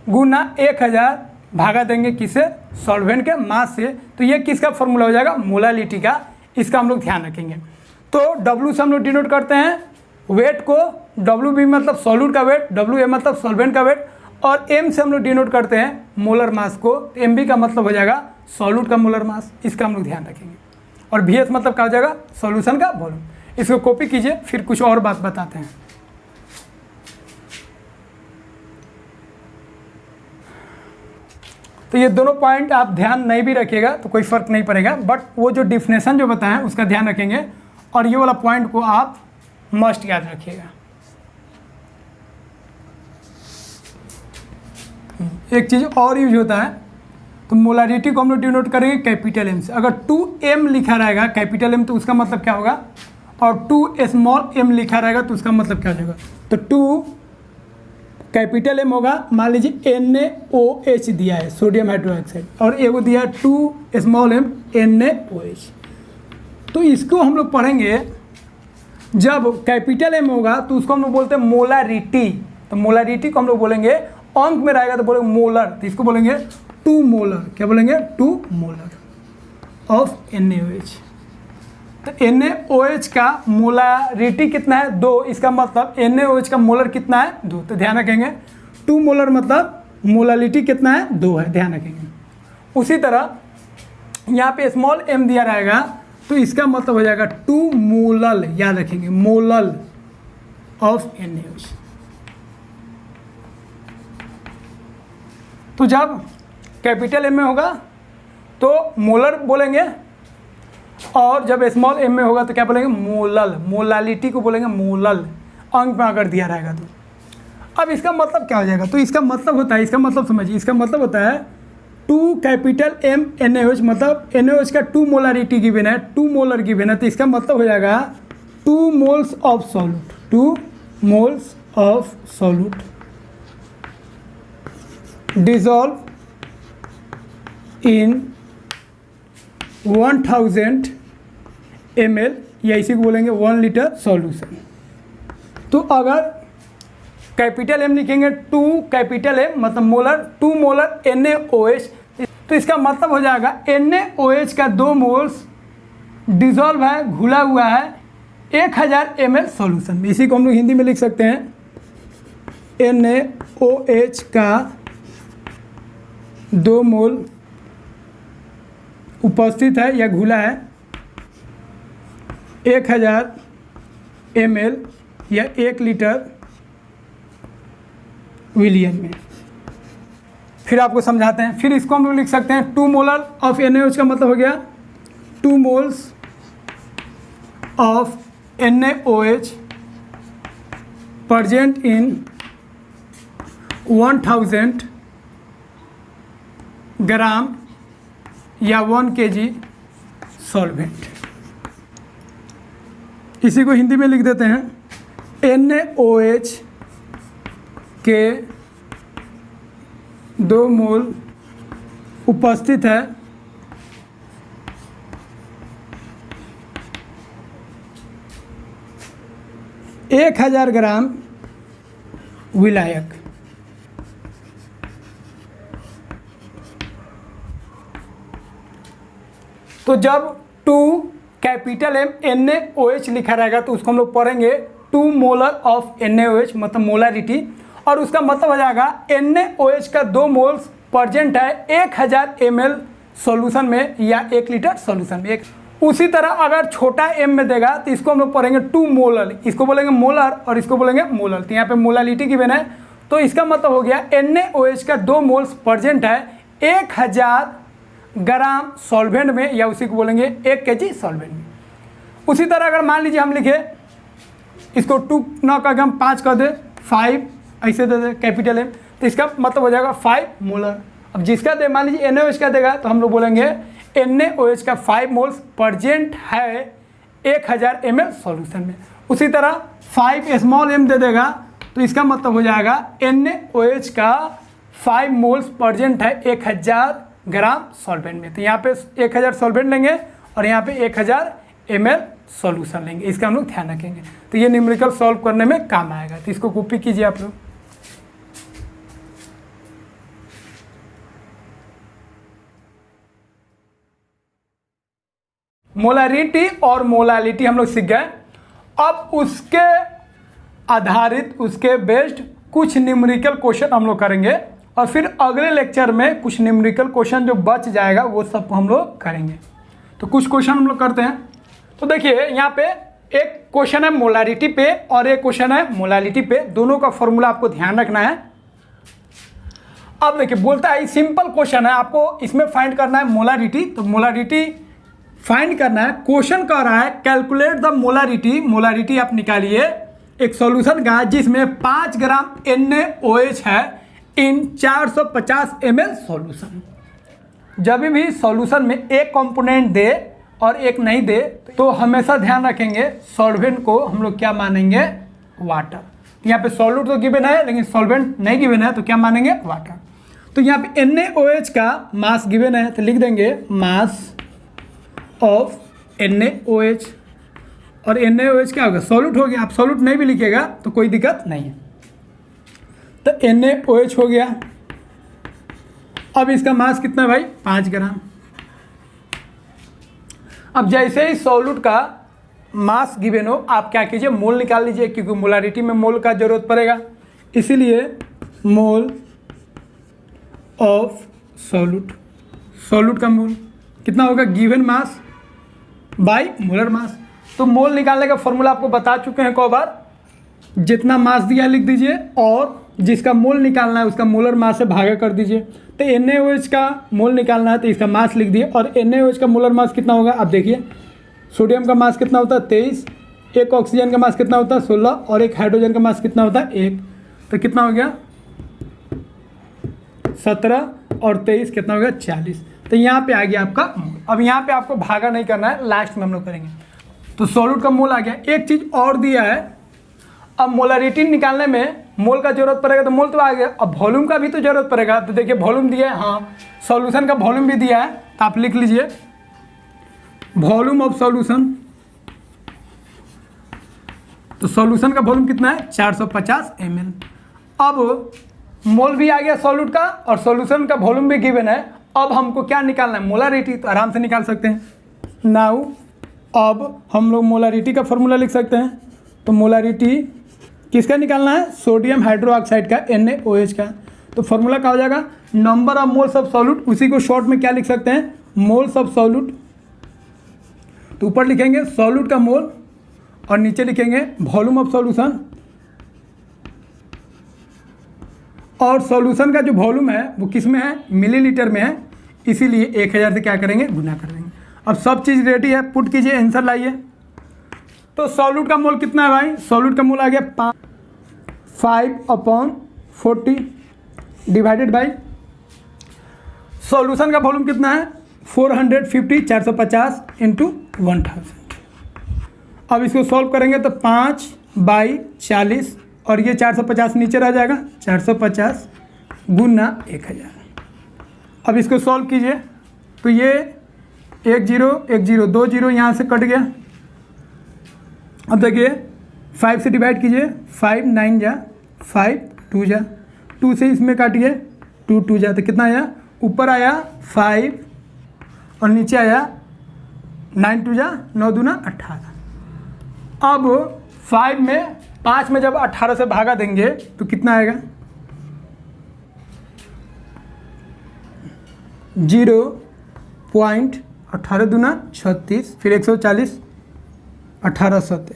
गुना 1000 भागा देंगे किससे, सॉल्वेंट के मास से। तो ये किसका फॉर्मूला हो जाएगा, मोलालिटी का। इसका हम लोग ध्यान रखेंगे। तो W से हम लोग डिनोट करते हैं वेट को, WB मतलब सॉल्यूट का वेट, WA मतलब सॉल्वेंट का वेट, और M से हम लोग डिनोट करते हैं मोलर मास को। MB का मतलब हो जाएगा सॉल्यूट का मोलर मास। इसका हम लोग ध्यान रखेंगे। और VS मतलब क्या हो जाएगा, सॉल्यूशन का वॉल्यूम। इसको कॉपी कीजिए, फिर कुछ और बात बताते हैं। तो ये दोनों पॉइंट आप ध्यान नहीं भी रखिएगा तो कोई फ़र्क नहीं पड़ेगा, बट वो जो डिफिनेशन जो बताएं उसका ध्यान रखेंगे, और ये वाला पॉइंट को आप मस्ट याद रखिएगा। एक चीज़ और यूज होता है, तो मोलारिटी को हम लोग डिनोट करेंगे कैपिटल M से। अगर 2M लिखा रहेगा कैपिटल M तो उसका मतलब क्या होगा, और 2 स्मॉल m लिखा रहेगा तो उसका मतलब क्या हो जाएगा। तो 2 कैपिटल M होगा, मान लीजिए NaOH दिया है, सोडियम हाइड्रोक्साइड, और एगो दिया है 2 स्मॉल m NaOH। तो इसको हम लोग पढ़ेंगे, जब कैपिटल M होगा तो उसको हम लोग बोलते हैं मोलारिटी। तो मोलारिटी को हम लोग बोलेंगे, अंक में रहेगा तो बोलेंगे मोलर, तो इसको बोलेंगे 2 मोलर। क्या बोलेंगे, 2 मोलर ऑफ NaOH। तो NaOH का मोलारिटी कितना है, 2। इसका मतलब NaOH का मोलर कितना है, 2। तो ध्यान रखेंगे 2 मोलर मतलब मोलारिटी कितना है, 2 है, ध्यान रखेंगे। उसी तरह यहाँ पे स्मॉल m दिया रहेगा तो इसका मतलब हो जाएगा 2 मोलल, याद रखेंगे, मोलल ऑफ NaOH। तो जब कैपिटल M में होगा तो मोलर बोलेंगे, और जब स्मॉल m में होगा तो क्या बोलेंगे, मोलल। मोलालिटी को बोलेंगे मोलल, अंक में अगर दिया रहेगा तो। अब इसका मतलब क्या हो जाएगा, तो इसका मतलब होता है, इसका मतलब समझिए, इसका मतलब होता है 2 कैपिटल M NaOH, मतलब NaOH का 2 मोलारिटी गिवन है, 2 मोलर गिवन है। तो इसका मतलब हो जाएगा 2 moles of solute, 2 moles of solute dissolve in 1000 ml, या इसी को बोलेंगे 1 लीटर सॉल्यूशन। तो अगर कैपिटल M लिखेंगे, 2 कैपिटल M मतलब मोलर, 2 मोलर NaOH, तो इसका मतलब हो जाएगा NaOH का 2 मोल्स डिजॉल्व है, घुला हुआ है 1000 ml सॉल्यूशन में। इसी को हम लोग हिंदी में लिख सकते हैं, NaOH का 2 मोल उपस्थित है या घुला है 1000 ml या 1 लीटर विलियन में। फिर आपको समझाते हैं, फिर इसको हम लोग लिख सकते हैं 2 मोलर ऑफ NaOH का मतलब हो गया 2 moles of NaOH present in 1000 ग्राम या 1 kg सॉल्वेंट। इसी को हिंदी में लिख देते हैं, NaOH के 2 मोल उपस्थित है 1000 ग्राम विलायक। तो जब 2 कैपिटल M NaOH लिखा रहेगा तो उसको हम लोग पढ़ेंगे 2 मोलर ऑफ NaOH मतलब मोलारिटी, और उसका मतलब हो जाएगा NaOH का 2 मोल्स प्रेजेंट है 1000 ml सॉल्यूशन में या 1 लीटर सॉल्यूशन में। उसी तरह अगर छोटा m में देगा तो इसको हम लोग पढ़ेंगे 2 मोलर, इसको बोलेंगे मोलर और इसको बोलेंगे मोलर। तो यहाँ पे मोलालिटी गिवन है, तो इसका मतलब हो गया NaOH का 2 मोल्स प्रेजेंट है 1000 ग्राम सॉल्वेंट में, या उसी को बोलेंगे 1 kg सॉल्वेंट में। उसी तरह अगर मान लीजिए हम लिखे इसको 2 ना का हम 5 कर दे 5, ऐसे दे दे कैपिटल M, तो इसका मतलब हो जाएगा 5 मोलर। अब जिसका दे मान लीजिए NaOH का देगा तो हम लोग बोलेंगे NaOH का 5 मोल्स प्रेजेंट है 1000 ml सॉल्यूशन में। उसी तरह 5 स्मॉल m दे देगा तो इसका मतलब हो जाएगा NaOH का 5 मोल्स प्रेजेंट है 1000 ग्राम सॉल्वेंट में। तो यहाँ पे 1000 सॉल्वेंट लेंगे और यहाँ पे 1000 ml सॉल्यूशन लेंगे, इसका हम लोग ध्यान रखेंगे। तो ये न्यूमेरिकल सॉल्व करने में काम आएगा, तो इसको कॉपी कीजिए आप लोग। मोलारिटी और मोलालिटी हम लोग सीख गए। अब उसके आधारित, उसके बेस्ड कुछ न्यूमेरिकल क्वेश्चन हम लोग करेंगे और फिर अगले लेक्चर में कुछ न्यूमेरिकल क्वेश्चन जो बच जाएगा वो सब हम लोग करेंगे। तो कुछ क्वेश्चन हम लोग करते हैं। तो देखिए यहाँ पे एक क्वेश्चन है मोलारिटी पे और एक क्वेश्चन है मोलालिटी पे, दोनों का फॉर्मूला आपको ध्यान रखना है। अब देखिए बोलता है, सिंपल क्वेश्चन है, आपको इसमें फाइंड करना है मोलारिटी। तो मोलारिटी फाइंड करना है, क्वेश्चन कह रहा है कैलकुलेट द मोलारिटी। मोलारिटी आप निकालिए एक सॉल्यूशन का जिसमें 5 ग्राम NaOH है इन 450 ml सॉल्यूशन। जब भी सॉल्यूशन में एक कंपोनेंट दे और एक नहीं दे तो हमेशा ध्यान रखेंगे सॉल्वेंट को हम लोग क्या मानेंगे, वाटर। यहाँ पे सॉल्यूट तो गिवन है लेकिन सॉल्वेंट नहीं गिवन है तो क्या मानेंगे, वाटर। तो यहाँ पे NaOH का मास गिवन है तो लिख देंगे मास ऑफ NaOH, और NaOH क्या होगा, सॉल्यूट हो गया। आप सॉल्यूट नहीं भी लिखिएगा तो कोई दिक्कत नहीं है। तो NaOH हो गया। अब इसका मास कितना है भाई, 5 ग्राम। अब जैसे ही सॉल्यूट का मास गिवन हो आप क्या कीजिए, मोल निकाल लीजिए, क्योंकि मोलारिटी में मोल का जरूरत पड़ेगा। इसीलिए मोल ऑफ सॉल्यूट, सॉल्यूट का मोल कितना होगा, given mass by molar mass. तो मोल निकालने का फॉर्मूला आपको बता चुके हैं कई बार, जितना मास दिया लिख दीजिए और जिसका मोल निकालना है उसका मोलर मास से भागा कर दीजिए। तो NaOH का मोल निकालना है तो इसका मास लिख दिए और NaOH का मोलर मास कितना होगा, आप देखिए सोडियम का मास कितना होता है 23, एक ऑक्सीजन का मास कितना होता है 16 और एक हाइड्रोजन का मास कितना होता है 1। तो कितना हो गया 17 और 23 कितना हो गया 40। तो यहाँ पे आ गया आपका मोल। अब यहाँ पे आपको भागा नहीं करना है, लास्ट में हम लोग करेंगे। तो सॉल्यूट का मोल आ गया। एक चीज़ और दिया है, अब मोलारिटी निकालने में मोल का जरूरत पड़ेगा तो मोल तो आ गया, अब वॉल्यूम का भी तो जरूरत पड़ेगा। तो देखिए वॉल्यूम दिया है, हाँ सॉल्यूशन का वॉल्यूम भी दिया है तो आप लिख लीजिए वॉल्यूम ऑफ सॉल्यूशन। तो सॉल्यूशन का वॉल्यूम कितना है 450 ml। अब मोल भी आ गया सॉल्यूट का और सॉल्यूशन का वॉल्यूम भी गिवन है। अब हमको क्या निकालना है, मोलारिटी। तो आराम से निकाल सकते हैं। नाउ अब हम लोग मोलारिटी का फॉर्मूला लिख सकते हैं। तो मोलारिटी किसका निकालना है, सोडियम हाइड्रोक्साइड का NaOH का। तो फॉर्मूला क्या हो जाएगा, number of moles of solute. उसी को शॉर्ट में क्या लिख सकते हैं, मोल्स ऑफ सॉल्यूट। तो ऊपर लिखेंगे सॉल्यूट का मोल और नीचे लिखेंगे वॉल्यूम ऑफ सॉल्यूशन। और सॉल्यूशन का जो वॉल्यूम है वो किस में है, मिलीलीटर में है, इसीलिए 1000 से क्या करेंगे, गुना कर देंगे। अब सब चीज़ रेडी है, पुट कीजिए, आंसर लाइए। तो सॉल्यूट का मोल कितना है भाई, सॉल्यूट का मोल आ गया 5/40 डिवाइडेड बाई सॉल्यूशन का वॉल्यूम कितना है 450, 450 इंटू 1000। अब इसको सॉल्व करेंगे तो 5/40 और ये 450 नीचे रह जाएगा, 450 गुना 1000। अब इसको सॉल्व कीजिए तो ये 1 0 1 0 2 0 यहाँ से कट गया। अब देखिए 5 से डिवाइड कीजिए, 5 9 जा 5 2 जा 2 से इसमें काटिए 2 2 जा, तो कितना आया, ऊपर आया 5 और नीचे आया 9 2 जा 9 दूना 18। अब 5 में 5 में जब 18 से भागा देंगे तो कितना आएगा, 0.18 दूना 36, फिर 140 1800।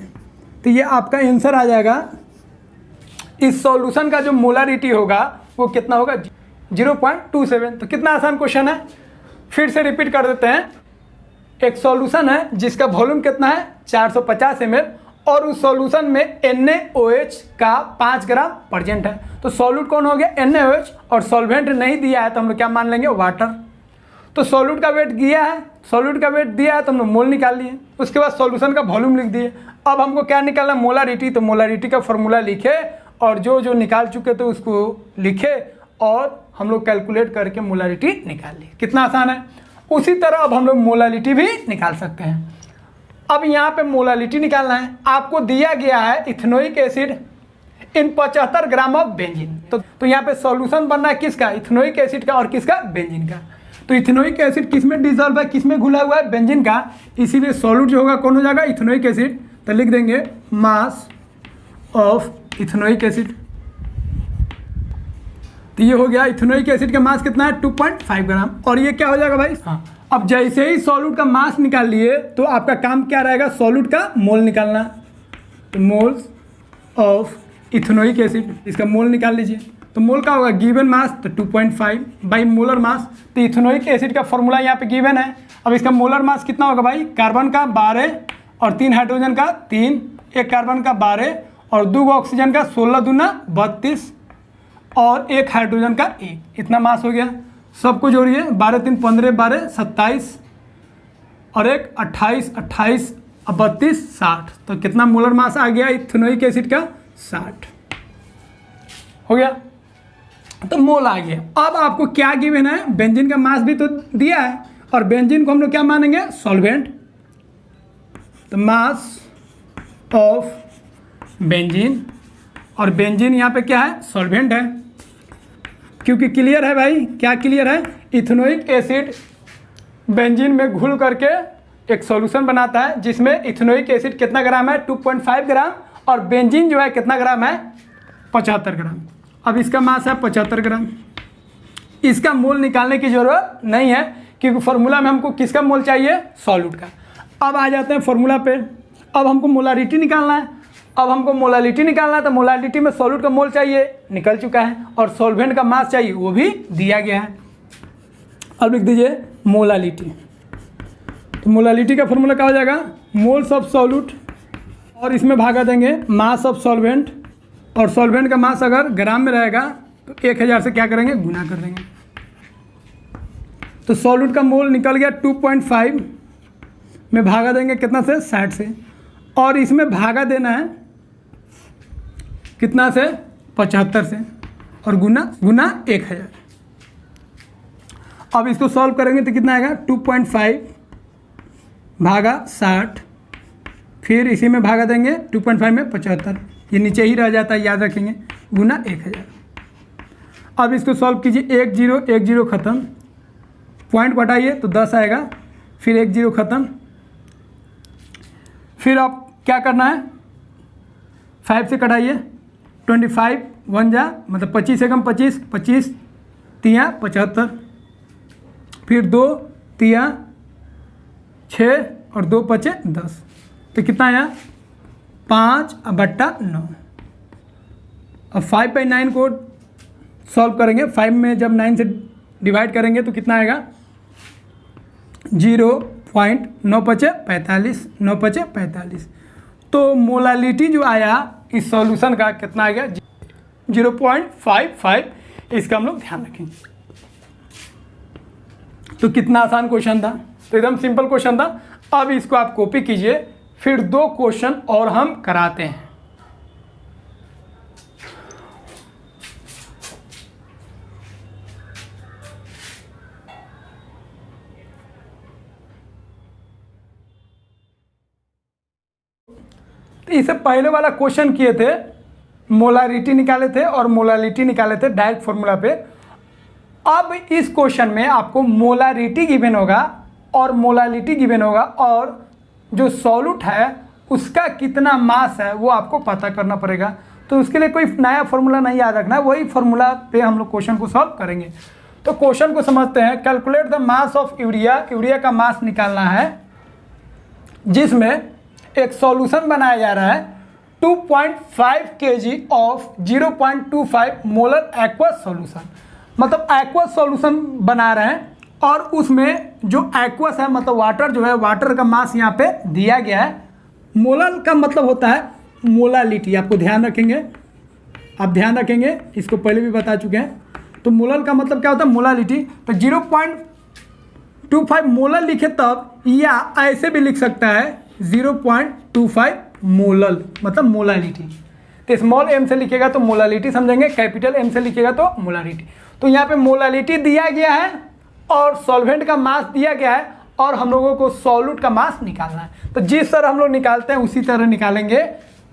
तो ये आपका आंसर आ जाएगा। इस सॉल्यूशन का जो मोलारिटी होगा वो कितना होगा 0.27। तो कितना आसान क्वेश्चन है, फिर से रिपीट कर देते हैं। एक सॉल्यूशन है जिसका वॉल्यूम कितना है 450 ml और उस सॉल्यूशन में NaOH का 5 ग्राम प्रेजेंट है। तो सॉल्यूट कौन हो गया NaOH और सॉल्वेंट नहीं दिया है तो हम लोग क्या मान लेंगे, वाटर। तो सॉल्यूट का वेट दिया है, सॉल्यूट का वेट दिया है तो हमने मोल निकाल लिए। उसके बाद सॉल्यूशन का वॉल्यूम लिख दिए। अब हमको क्या निकालना, मोलारिटी। तो मोलारिटी का फॉर्मूला लिखे और जो जो निकाल चुके थे उसको लिखे और हम लोग कैलकुलेट करके मोलारिटी निकाल ली। कितना आसान है। उसी तरह अब हम लोग मोलारिटी भी निकाल सकते हैं। अब यहाँ पे मोलारिटी निकालना है। आपको दिया गया है ethanoic acid in 75 gram of benzene. तो यहाँ पे सॉल्यूशन बनना है किसका, इथेनोइक एसिड का और किसका, बेंजीन का। तो इथेनोइक एसिड किस में डिजॉल्व है, किस में घुला हुआ है, बेंजीन का। इसीलिए सॉल्यूट जो होगा कौन हो जाएगा, इथेनोइक एसिड। तो लिख देंगे मास ऑफ इथेनोइक एसिड। तो ये हो गया इथेनोइक एसिड का मास कितना है 2.5 ग्राम। और ये क्या हो जाएगा भाई, हाँ अब जैसे ही सॉल्यूट का मास निकाल लिए तो आपका काम क्या रहेगा, सॉल्यूट का मोल निकालना। तो मोल्स ऑफ इथेनोइक एसिड, इसका मोल निकाल लीजिए। तो मोल का होगा गिवन मास तो 2.5 बाई मोलर मास। तो इथेनोइक एसिड का फॉर्मूला यहाँ पे गिवन है। अब इसका मोलर मास कितना होगा भाई, कार्बन का 12 और 3 हाइड्रोजन का 3, एक कार्बन का 12 और 2 ऑक्सीजन का 16 दूना 32 और एक हाइड्रोजन का 1, इतना मास हो गया। सबको जोड़िए, 12 3 15 12 27 और एक 28 28 और 32 60। तो कितना मोलर मास आ गया इथेनोइक एसिड का, 60 हो गया। तो मोल आ गया। अब आपको क्या गिवन है, बेंजीन का मास भी तो दिया है और बेंजीन को हम लोग क्या मानेंगे, सॉल्वेंट। तो मास ऑफ बेंजीन, और बेंजीन यहाँ पे क्या है, सॉल्वेंट है। क्योंकि क्लियर है भाई, क्या क्लियर है, इथेनोइक एसिड बेंजीन में घुल करके एक सॉल्यूशन बनाता है जिसमें इथेनोइक एसिड कितना ग्राम है 2.5 ग्राम और बेंजीन जो है कितना ग्राम है 75 ग्राम। अब इसका मास है 75 ग्राम। इसका मोल निकालने की जरूरत नहीं है क्योंकि फॉर्मूला में हमको किसका मोल चाहिए, सॉल्यूट का। अब आ जाते हैं फॉर्मूला पे। अब हमको मोलारिटी निकालना है। अब हमको मोलारिटी निकालना है तो मोलारिटी में सॉल्यूट का मोल चाहिए, निकल चुका है, और सॉल्वेंट का मास चाहिए, वो भी दिया गया है। अब लिख दीजिए मोलारिटी। तो मोलारिटी का फॉर्मूला क्या हो जाएगा, मोल्स ऑफ सॉल्यूट और इसमें भागा देंगे मास ऑफ सॉल्वेंट, और सॉल्वेंट का मास अगर ग्राम में रहेगा तो 1000 से क्या करेंगे, गुना कर देंगे। तो सॉल्यूट का मोल निकल गया 2.5 में भागा देंगे कितना से, 60 से, और इसमें भागा देना है कितना से, 75 से, और गुना 1000। अब इसको सॉल्व करेंगे तो कितना आएगा 2.5 भागा 60, फिर इसी में भागा देंगे 2.5 में 75, ये नीचे ही रह जाता है, याद रखेंगे, गुना 1000। अब इसको सॉल्व कीजिए, 1 0 1 0 खत्म, पॉइंट घटाइए तो 10 आएगा, फिर 1 0 खत्म। फिर आप क्या करना है, 5 से कटाइए, 25 1 जा मतलब 25 एकम 25, 25 तिया 75, फिर 2 तिया 6 और 2 पचे 10। तो कितना आया 5/9। अब 5/9 को सॉल्व करेंगे, 5 में जब 9 से डिवाइड करेंगे तो कितना आएगा 0.9 पचे 45, 9 पचे 45। तो मोलालिटी जो आया इस सॉल्यूशन का कितना आ गया 0.55। इसका हम लोग ध्यान रखेंगे। तो कितना आसान क्वेश्चन था, तो एकदम सिंपल क्वेश्चन था। अब इसको आप कॉपी कीजिए, फिर 2 क्वेश्चन और हम कराते हैं। तो इससे पहले वाला क्वेश्चन किए थे, मोलारिटी निकाले थे और मोलालिटी निकाले थे डायरेक्ट फॉर्मूला पे। अब इस क्वेश्चन में आपको मोलारिटी गिवन होगा और मोलालिटी गिवन होगा, और जो सॉल्यूट है उसका कितना मास है वो आपको पता करना पड़ेगा। तो उसके लिए कोई नया फॉर्मूला नहीं याद रखना है, वही फॉर्मूला पे हम लोग क्वेश्चन को सॉल्व करेंगे। तो क्वेश्चन को समझते हैं। Calculate the mass of urea. Urea का मास निकालना है जिसमें एक सॉल्यूशन बनाया जा रहा है 2.5 kg of 0.25 molar aqueous solution. मतलब एक्वस सॉल्यूशन बना रहे हैं और उसमें जो एक्वस है मतलब वाटर जो है, वाटर का मास यहाँ पे दिया गया है। मोलर का मतलब होता है मोलालिटी, आपको ध्यान रखेंगे, आप ध्यान रखेंगे, इसको पहले भी बता चुके हैं। तो मोलर का मतलब क्या होता है, मोलालिटी। तो 0.25 मोलर लिखे तब, या ऐसे भी लिख सकता है 0.25 मोलर, मतलब मोलालिटी। तो स्मॉल m से लिखेगा तो मोलालिटी समझेंगे, कैपिटल M से लिखेगा तो मोलालिटी। तो यहाँ पे मोलालिटी दिया गया है और सॉल्वेंट का मास दिया गया है, और हम लोगों को सॉल्यूट का मास निकालना है। तो जिस तरह हम लोग निकालते हैं उसी तरह निकालेंगे,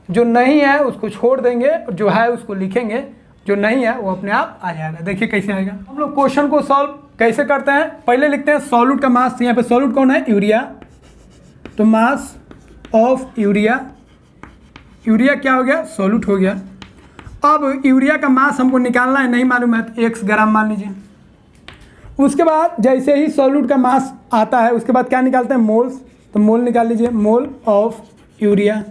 जो नहीं है उसको छोड़ देंगे, जो है उसको लिखेंगे, जो नहीं है वो अपने आप आ जाएगा। देखिए कैसे आएगा। हम लोग क्वेश्चन को सॉल्व कैसे करते हैं, पहले लिखते हैं सॉल्यूट का मास। यहाँ पे सॉल्यूट कौन है, यूरिया। तो मास ऑफ यूरिया, यूरिया क्या हो गया, सॉल्यूट हो गया। अब यूरिया का मास हमको निकालना है, नहीं मालूम है तो x ग्राम मान लीजिए। उसके बाद जैसे ही सॉल्यूट का मास आता है उसके बाद क्या निकालते हैं, मोल्स। तो मोल निकाल लीजिए, मोल ऑफ यूरिया।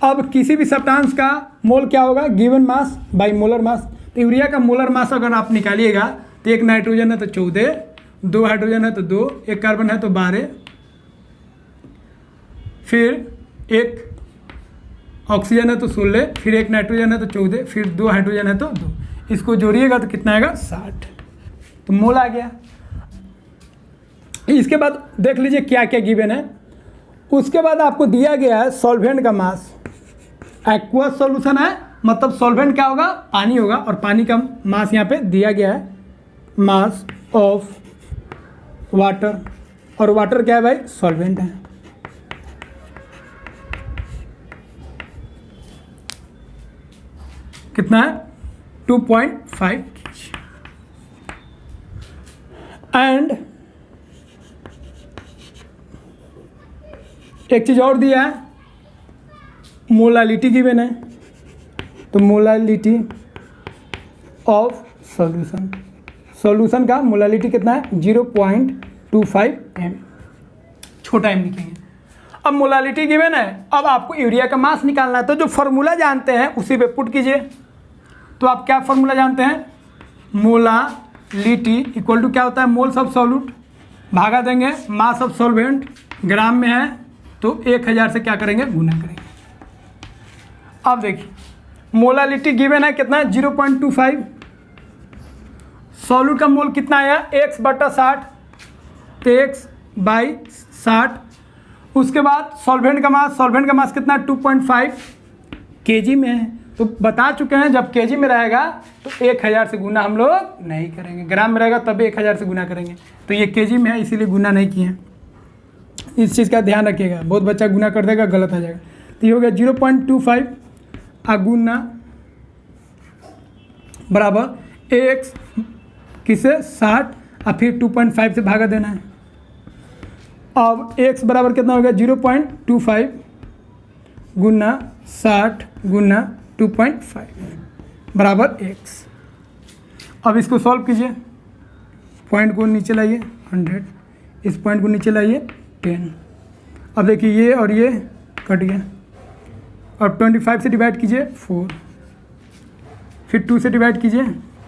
अब किसी भी सब्सटेंस का मोल क्या होगा, given mass by molar mass. तो यूरिया का मोलर मास अगर आप निकालिएगा तो एक नाइट्रोजन है तो 14, 2 हाइड्रोजन है तो 2, एक कार्बन है तो 12, फिर एक ऑक्सीजन है तो 16, फिर एक नाइट्रोजन है तो 14, फिर 2 हाइड्रोजन है तो 2। इसको जोड़िएगा तो कितना आएगा, 60। तो मोल आ गया। इसके बाद देख लीजिए क्या क्या गिवन है। उसके बाद आपको दिया गया है सॉल्वेंट का मास। एक्वस सॉल्यूशन है, मतलब सॉल्वेंट क्या होगा, पानी होगा, और पानी का मास यहाँ पे दिया गया है, मास ऑफ वाटर। और वाटर क्या है भाई, सॉल्वेंट है। कितना है, 2.5 एंड एक चीज़ और दिया है, मोलालिटी गिवन है। तो मोलालिटी ऑफ सॉल्यूशन, सॉल्यूशन का मोलालिटी कितना है, 0.25 m, छोटा m लिखेंगे। अब मोलालिटी गिवन है, अब आपको यूरिया का मास निकालना है। तो जो फार्मूला जानते हैं उसी पे पुट कीजिए। तो आप क्या फार्मूला जानते हैं, मोलालिटी इक्वल टू क्या होता है, मोल्स ऑफ सॉल्यूट भागा देंगे मास ऑफ सॉल्वेंट, ग्राम में है तो 1000 से क्या करेंगे, गुना करेंगे। अब देखिए मोलालिटी गिवन है कितना है, 0.25। सॉल्यूट का मोल कितना आया, x/60, तो x/60। उसके बाद सॉल्वेंट का मास, सॉल्वेंट का मास कितना है, 2.5 kg में है। तो बता चुके हैं जब kg में रहेगा तो 1000 से गुना हम लोग नहीं करेंगे, ग्राम में रहेगा तब 1000 से गुना करेंगे। तो ये kg में है इसीलिए गुना नहीं किए हैं। इस चीज़ का ध्यान रखिएगा, बहुत बच्चा गुना कर देगा, गलत आ जाएगा। तो ये हो गया 0.25 गुना बराबर x किसे 60, और फिर 2.5 से भागा देना है। अब x बराबर कितना हो गया, 0.25 गुना 60 गुना 2.5 बराबर x। अब इसको सॉल्व कीजिए, पॉइंट को नीचे लाइए 100, इस पॉइंट को नीचे लाइए 10। अब देखिए ये और ये कट गया, और 25 से डिवाइड कीजिए 4, फिर 2 से डिवाइड कीजिए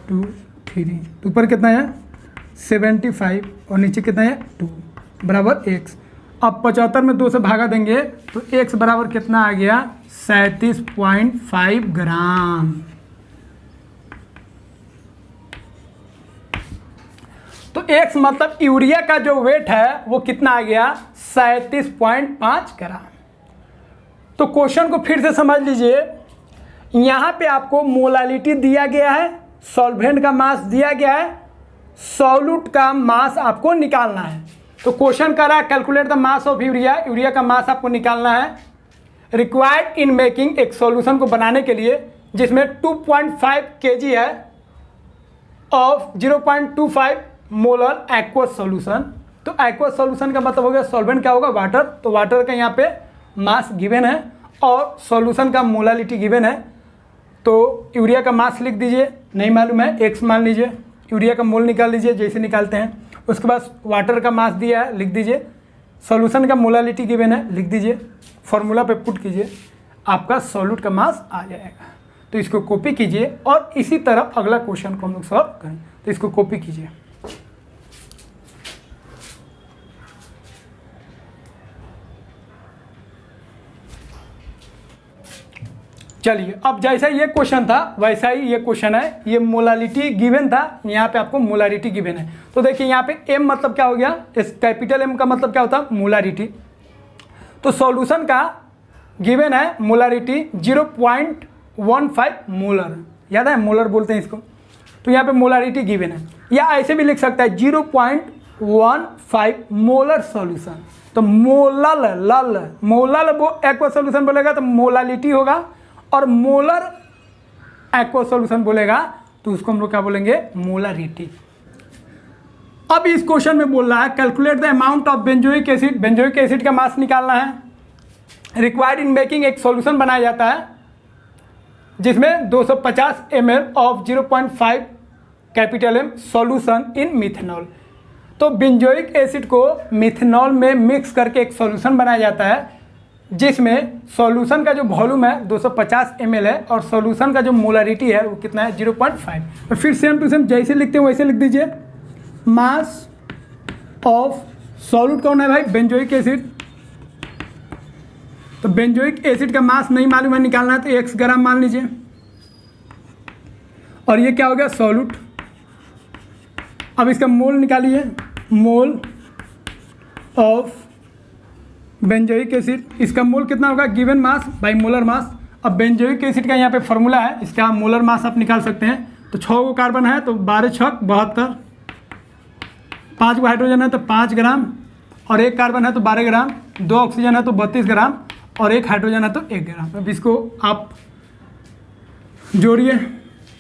2, 3, तो ऊपर कितना है 75 और नीचे कितना है 2 बराबर x। अब 75 में 2 से भागा देंगे तो x बराबर कितना आ गया, 37.5 ग्राम। तो x मतलब यूरिया का जो वेट है वो कितना आ गया, 37.5 ग्राम। तो क्वेश्चन को फिर से समझ लीजिए, यहाँ पे आपको मोलालिटी दिया गया है, सॉल्वेंट का मास दिया गया है, सॉल्यूट का मास आपको निकालना है। तो क्वेश्चन कर रहा है calculate the mass of urea, urea का मास आपको निकालना है। रिक्वायर्ड इन मेकिंग, एक सॉल्यूशन को बनाने के लिए जिसमें 2.5 kg है ऑफ 0.25 मोलर एक्वस सॉल्यूशन। तो एक्वस सॉल्यूशन का मतलब हो गया सॉल्वेंट क्या होगा, वाटर। तो वाटर का यहाँ पे मास गिवन है और सॉल्यूशन का मोलालिटी गिवन है। तो यूरिया का मास लिख दीजिए, नहीं मालूम है x मान लीजिए, यूरिया का मोल निकाल लीजिए जैसे निकालते हैं। उसके बाद वाटर का मास दिया है, लिख दीजिए। सॉल्यूशन का मोलालिटी गिवन है, लिख दीजिए। फार्मूला पे पुट कीजिए, आपका सॉल्यूट का मास आ जाएगा। तो इसको कॉपी कीजिए और इसी तरह अगला क्वेश्चन को हम लोग सॉल्व करें। तो इसको कॉपी कीजिए। चलिए, अब जैसा ये क्वेश्चन था वैसा ही ये क्वेश्चन है। ये मोलारिटी गिवन था, यहाँ पे आपको मोलारिटी गिवन है। तो देखिए यहाँ पे एम मतलब क्या हो गया, इस कैपिटल एम का मतलब क्या होता है, मोलारिटी। तो सॉल्यूशन का गिवन है मोलारिटी 0.15 मोलर, याद है मोलर बोलते हैं इसको। तो यहाँ पे मोलारिटी गिवन है, या ऐसे भी लिख सकता है 0.15 मोलर सॉल्यूशन। तो मोलल वो एक्वा सॉल्यूशन बोलेगा तो मोलालिटी होगा, और मोलर एक्वा सॉल्यूशन बोलेगा तो उसको हम लोग क्या बोलेंगे, मोलारिटी। अब इस क्वेश्चन में बोल रहा है calculate the amount of benzoic acid, benzoic acid का मास निकालना है। रिक्वायर्ड इन मेकिंग, एक सॉल्यूशन बनाया जाता है जिसमें 250 ml of 0.5 capital M solution in methanol. तो बेंजोइक एसिड को मिथेनॉल में मिक्स करके एक सॉल्यूशन बनाया जाता है जिसमें सॉल्यूशन का जो वॉल्यूम है 250 ml है, और सॉल्यूशन का जो मोलारिटी है वो कितना है, 0.5। और फिर सेम टू सेम जैसे लिखते हैं वैसे लिख दीजिए। मास ऑफ सॉल्यूट कौन है भाई, बेंजोइक एसिड। तो बेंजोइक एसिड का मास नहीं मालूम है, निकालना है तो x ग्राम मान लीजिए। और ये क्या हो गया, सॉल्यूट। अब इसका मोल निकालिए, मोल ऑफ बेंजोइक एसिड। इसका मोल कितना होगा, given mass by molar mass. अब बेंजोइक एसिड का यहाँ पे फॉर्मूला है, इसका मोलर मास आप निकाल सकते हैं। तो 6 गो कार्बन है तो 12 छक 72, 5 गो हाइड्रोजन है तो 5 ग्राम, और 1 कार्बन है तो 12 ग्राम, 2 ऑक्सीजन है तो 32 ग्राम, और 1 हाइड्रोजन है तो 1 ग्राम। अब इसको आप जोड़िए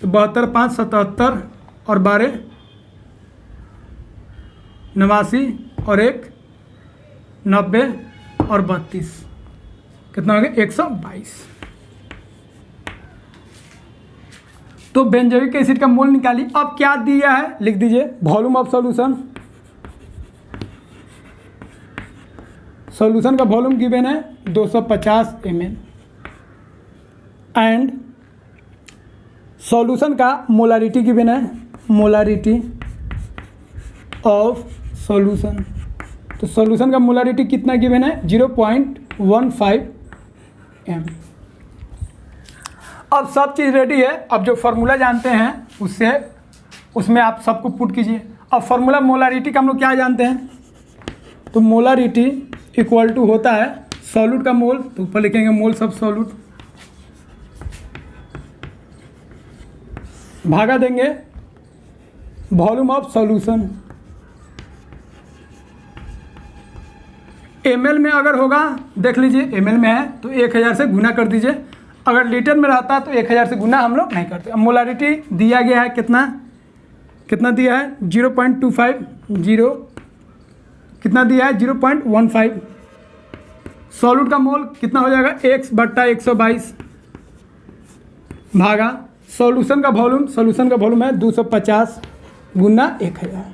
तो 72 5 77 और 12 89 और 1 90 और 32, कितना हो गया, 122। तो बेंजोइक एसिड का मोल निकालिए। अब क्या दिया है लिख दीजिए, वॉल्यूम ऑफ सॉल्यूशन। सॉल्यूशन का वॉल्यूम गिवन है 250 ml, एंड सॉल्यूशन का मोलारिटी गिवन है, मोलारिटी ऑफ सॉल्यूशन। तो सॉल्यूशन का मोलारिटी कितना गिवन है, 0.15 m। अब सब चीज़ रेडी है। अब जो फार्मूला जानते हैं उसमें आप सबको पुट कीजिए। अब फार्मूला मोलारिटी का हम लोग क्या जानते हैं, तो मोलारिटी इक्वल टू होता है सॉल्यूट का मोल, तो ऊपर लिखेंगे मोल्स ऑफ सॉल्यूट, भागा देंगे वॉल्यूम ऑफ सॉल्यूशन। ml में अगर होगा, देख लीजिए ml में है तो 1000 से गुना कर दीजिए। अगर लीटर में रहता तो 1000 से गुना हम लोग नहीं करते। अब मोलारिटी दिया गया है कितना दिया है, 0.25, कितना दिया है, 0.15। सॉल्यूट का मोल कितना हो जाएगा, x/122 भागा सॉल्यूशन का वॉल्यूम, सॉल्यूशन का वॉल्यूम है 250 गुना 1000।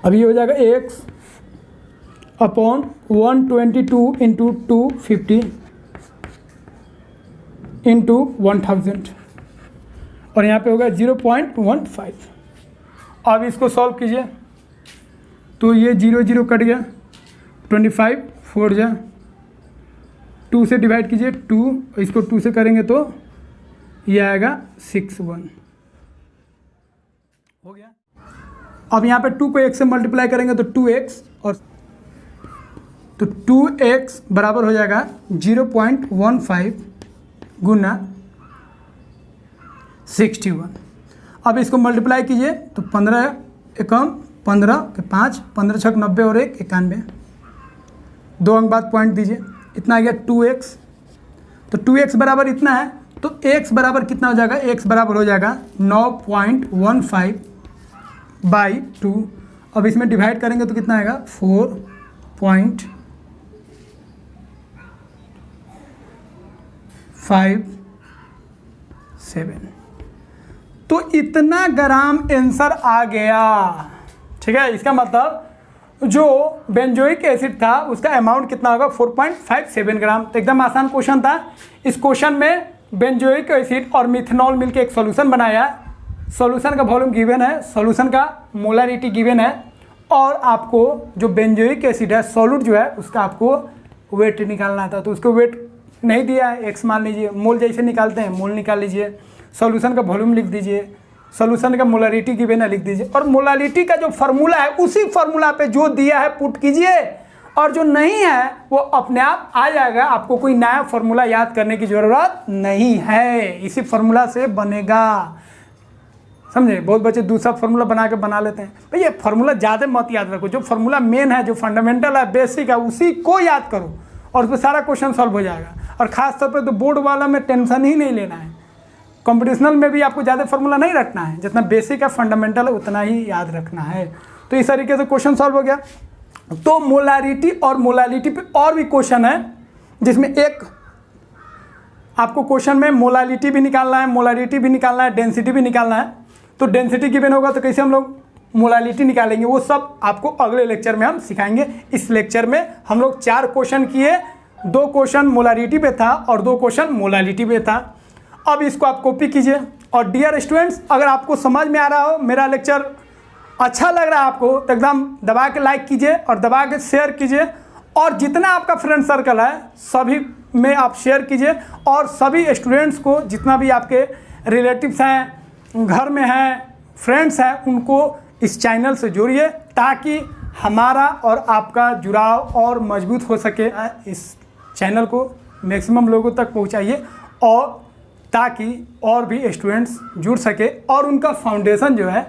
अब ये हो जाएगा x अपॉन 122 इंटू 250 इंटू 1000, और यहाँ पे होगा 0.15। अब इसको सॉल्व कीजिए तो ये 0 0 कट गया, 25 4 जा, 2 से डिवाइड कीजिए 2, इसको 2 से करेंगे तो ये आएगा 61 हो गया। अब यहाँ पे 2 को 1 से मल्टीप्लाई करेंगे तो 2x, और तो 2x बराबर हो जाएगा 0.15 गुना 61। अब इसको मल्टीप्लाई कीजिए तो 15 एकम 15 के 5, 15 छक 90 और 1 91, 2 अंक बाद पॉइंट दीजिए, इतना आ गया 2x। तो 2x बराबर इतना है, तो x बराबर कितना हो जाएगा, x बराबर हो जाएगा 9.15/2। अब इसमें डिवाइड करेंगे तो कितना आएगा 4.57। तो इतना ग्राम आंसर आ गया, ठीक है। इसका मतलब जो बेंजोइक एसिड था उसका अमाउंट कितना होगा, 4.57 ग्राम। तो एकदम आसान क्वेश्चन था। इस क्वेश्चन में बेंजोइक एसिड और मिथेनॉल मिलकर एक सॉल्यूशन बनाया। सॉल्यूशन का वॉल्यूम गिवन है, सॉल्यूशन का मोलारिटी गिवन है, और आपको जो बेंजोइक एसिड है सॉल्यूट जो है उसका आपको वेट निकालना था। तो उसको वेट नहीं दिया है एक्स मान लीजिए, मोल जैसे निकालते हैं मोल निकाल लीजिए, सॉल्यूशन का वॉल्यूम लिख दीजिए, सॉल्यूशन का मोलारिटी गिवन है लिख दीजिए, और मोलारिटी का जो फार्मूला है उसी फार्मूला पे जो दिया है पुट कीजिए, और जो नहीं है वो अपने आप आ जाएगा। आपको कोई नया फार्मूला याद करने की ज़रूरत नहीं है, इसी फार्मूला से बनेगा। समझे? बहुत बच्चे दूसरा फार्मूला बना लेते हैं। भैया फार्मूला ज़्यादा मत याद रखो, जो फार्मूला मेन है, जो फंडामेंटल है, बेसिक है, उसी को याद करो और उस पर सारा क्वेश्चन सॉल्व हो जाएगा। और ख़ास तौर पे तो बोर्ड वाला में टेंशन ही नहीं लेना है। कॉम्पिटिशनल में भी आपको ज़्यादा फार्मूला नहीं रखना है, जितना बेसिक है फंडामेंटल है उतना ही याद रखना है। तो इस तरीके से क्वेश्चन सॉल्व हो गया। तो मोलारिटी और मोलालिटी पे और भी क्वेश्चन है, जिसमें एक आपको क्वेश्चन में मोलालिटी भी निकालना है, मोलारिटी भी निकालना है, डेंसिटी भी निकालना है। तो डेंसिटी गिवन होगा तो कैसे हम लोग मोलालिटी निकालेंगे, वो सब आपको अगले लेक्चर में हम सिखाएंगे। इस लेक्चर में हम लोग 4 क्वेश्चन किए, 2 क्वेश्चन मोलारिटी पे था और 2 क्वेश्चन मोलालिटी पे था। अब इसको आप कॉपी कीजिए। और डियर स्टूडेंट्स, अगर आपको समझ में आ रहा हो, मेरा लेक्चर अच्छा लग रहा है आपको, तो एकदम दबा के लाइक कीजिए और दबा के शेयर कीजिए, और जितना आपका फ्रेंड सर्कल है सभी में आप शेयर कीजिए, और सभी स्टूडेंट्स को, जितना भी आपके रिलेटिव्स हैं, घर में हैं, फ्रेंड्स हैं, उनको इस चैनल से जोड़िए, ताकि हमारा और आपका जुड़ाव और मजबूत हो सके। इस चैनल को मैक्सिमम लोगों तक पहुंचाइए, और ताकि और भी स्टूडेंट्स जुड़ सके और उनका फाउंडेशन जो है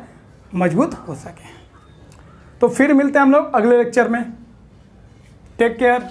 मजबूत हो सके। तो फिर मिलते हैं हम लोग अगले लेक्चर में। Take care.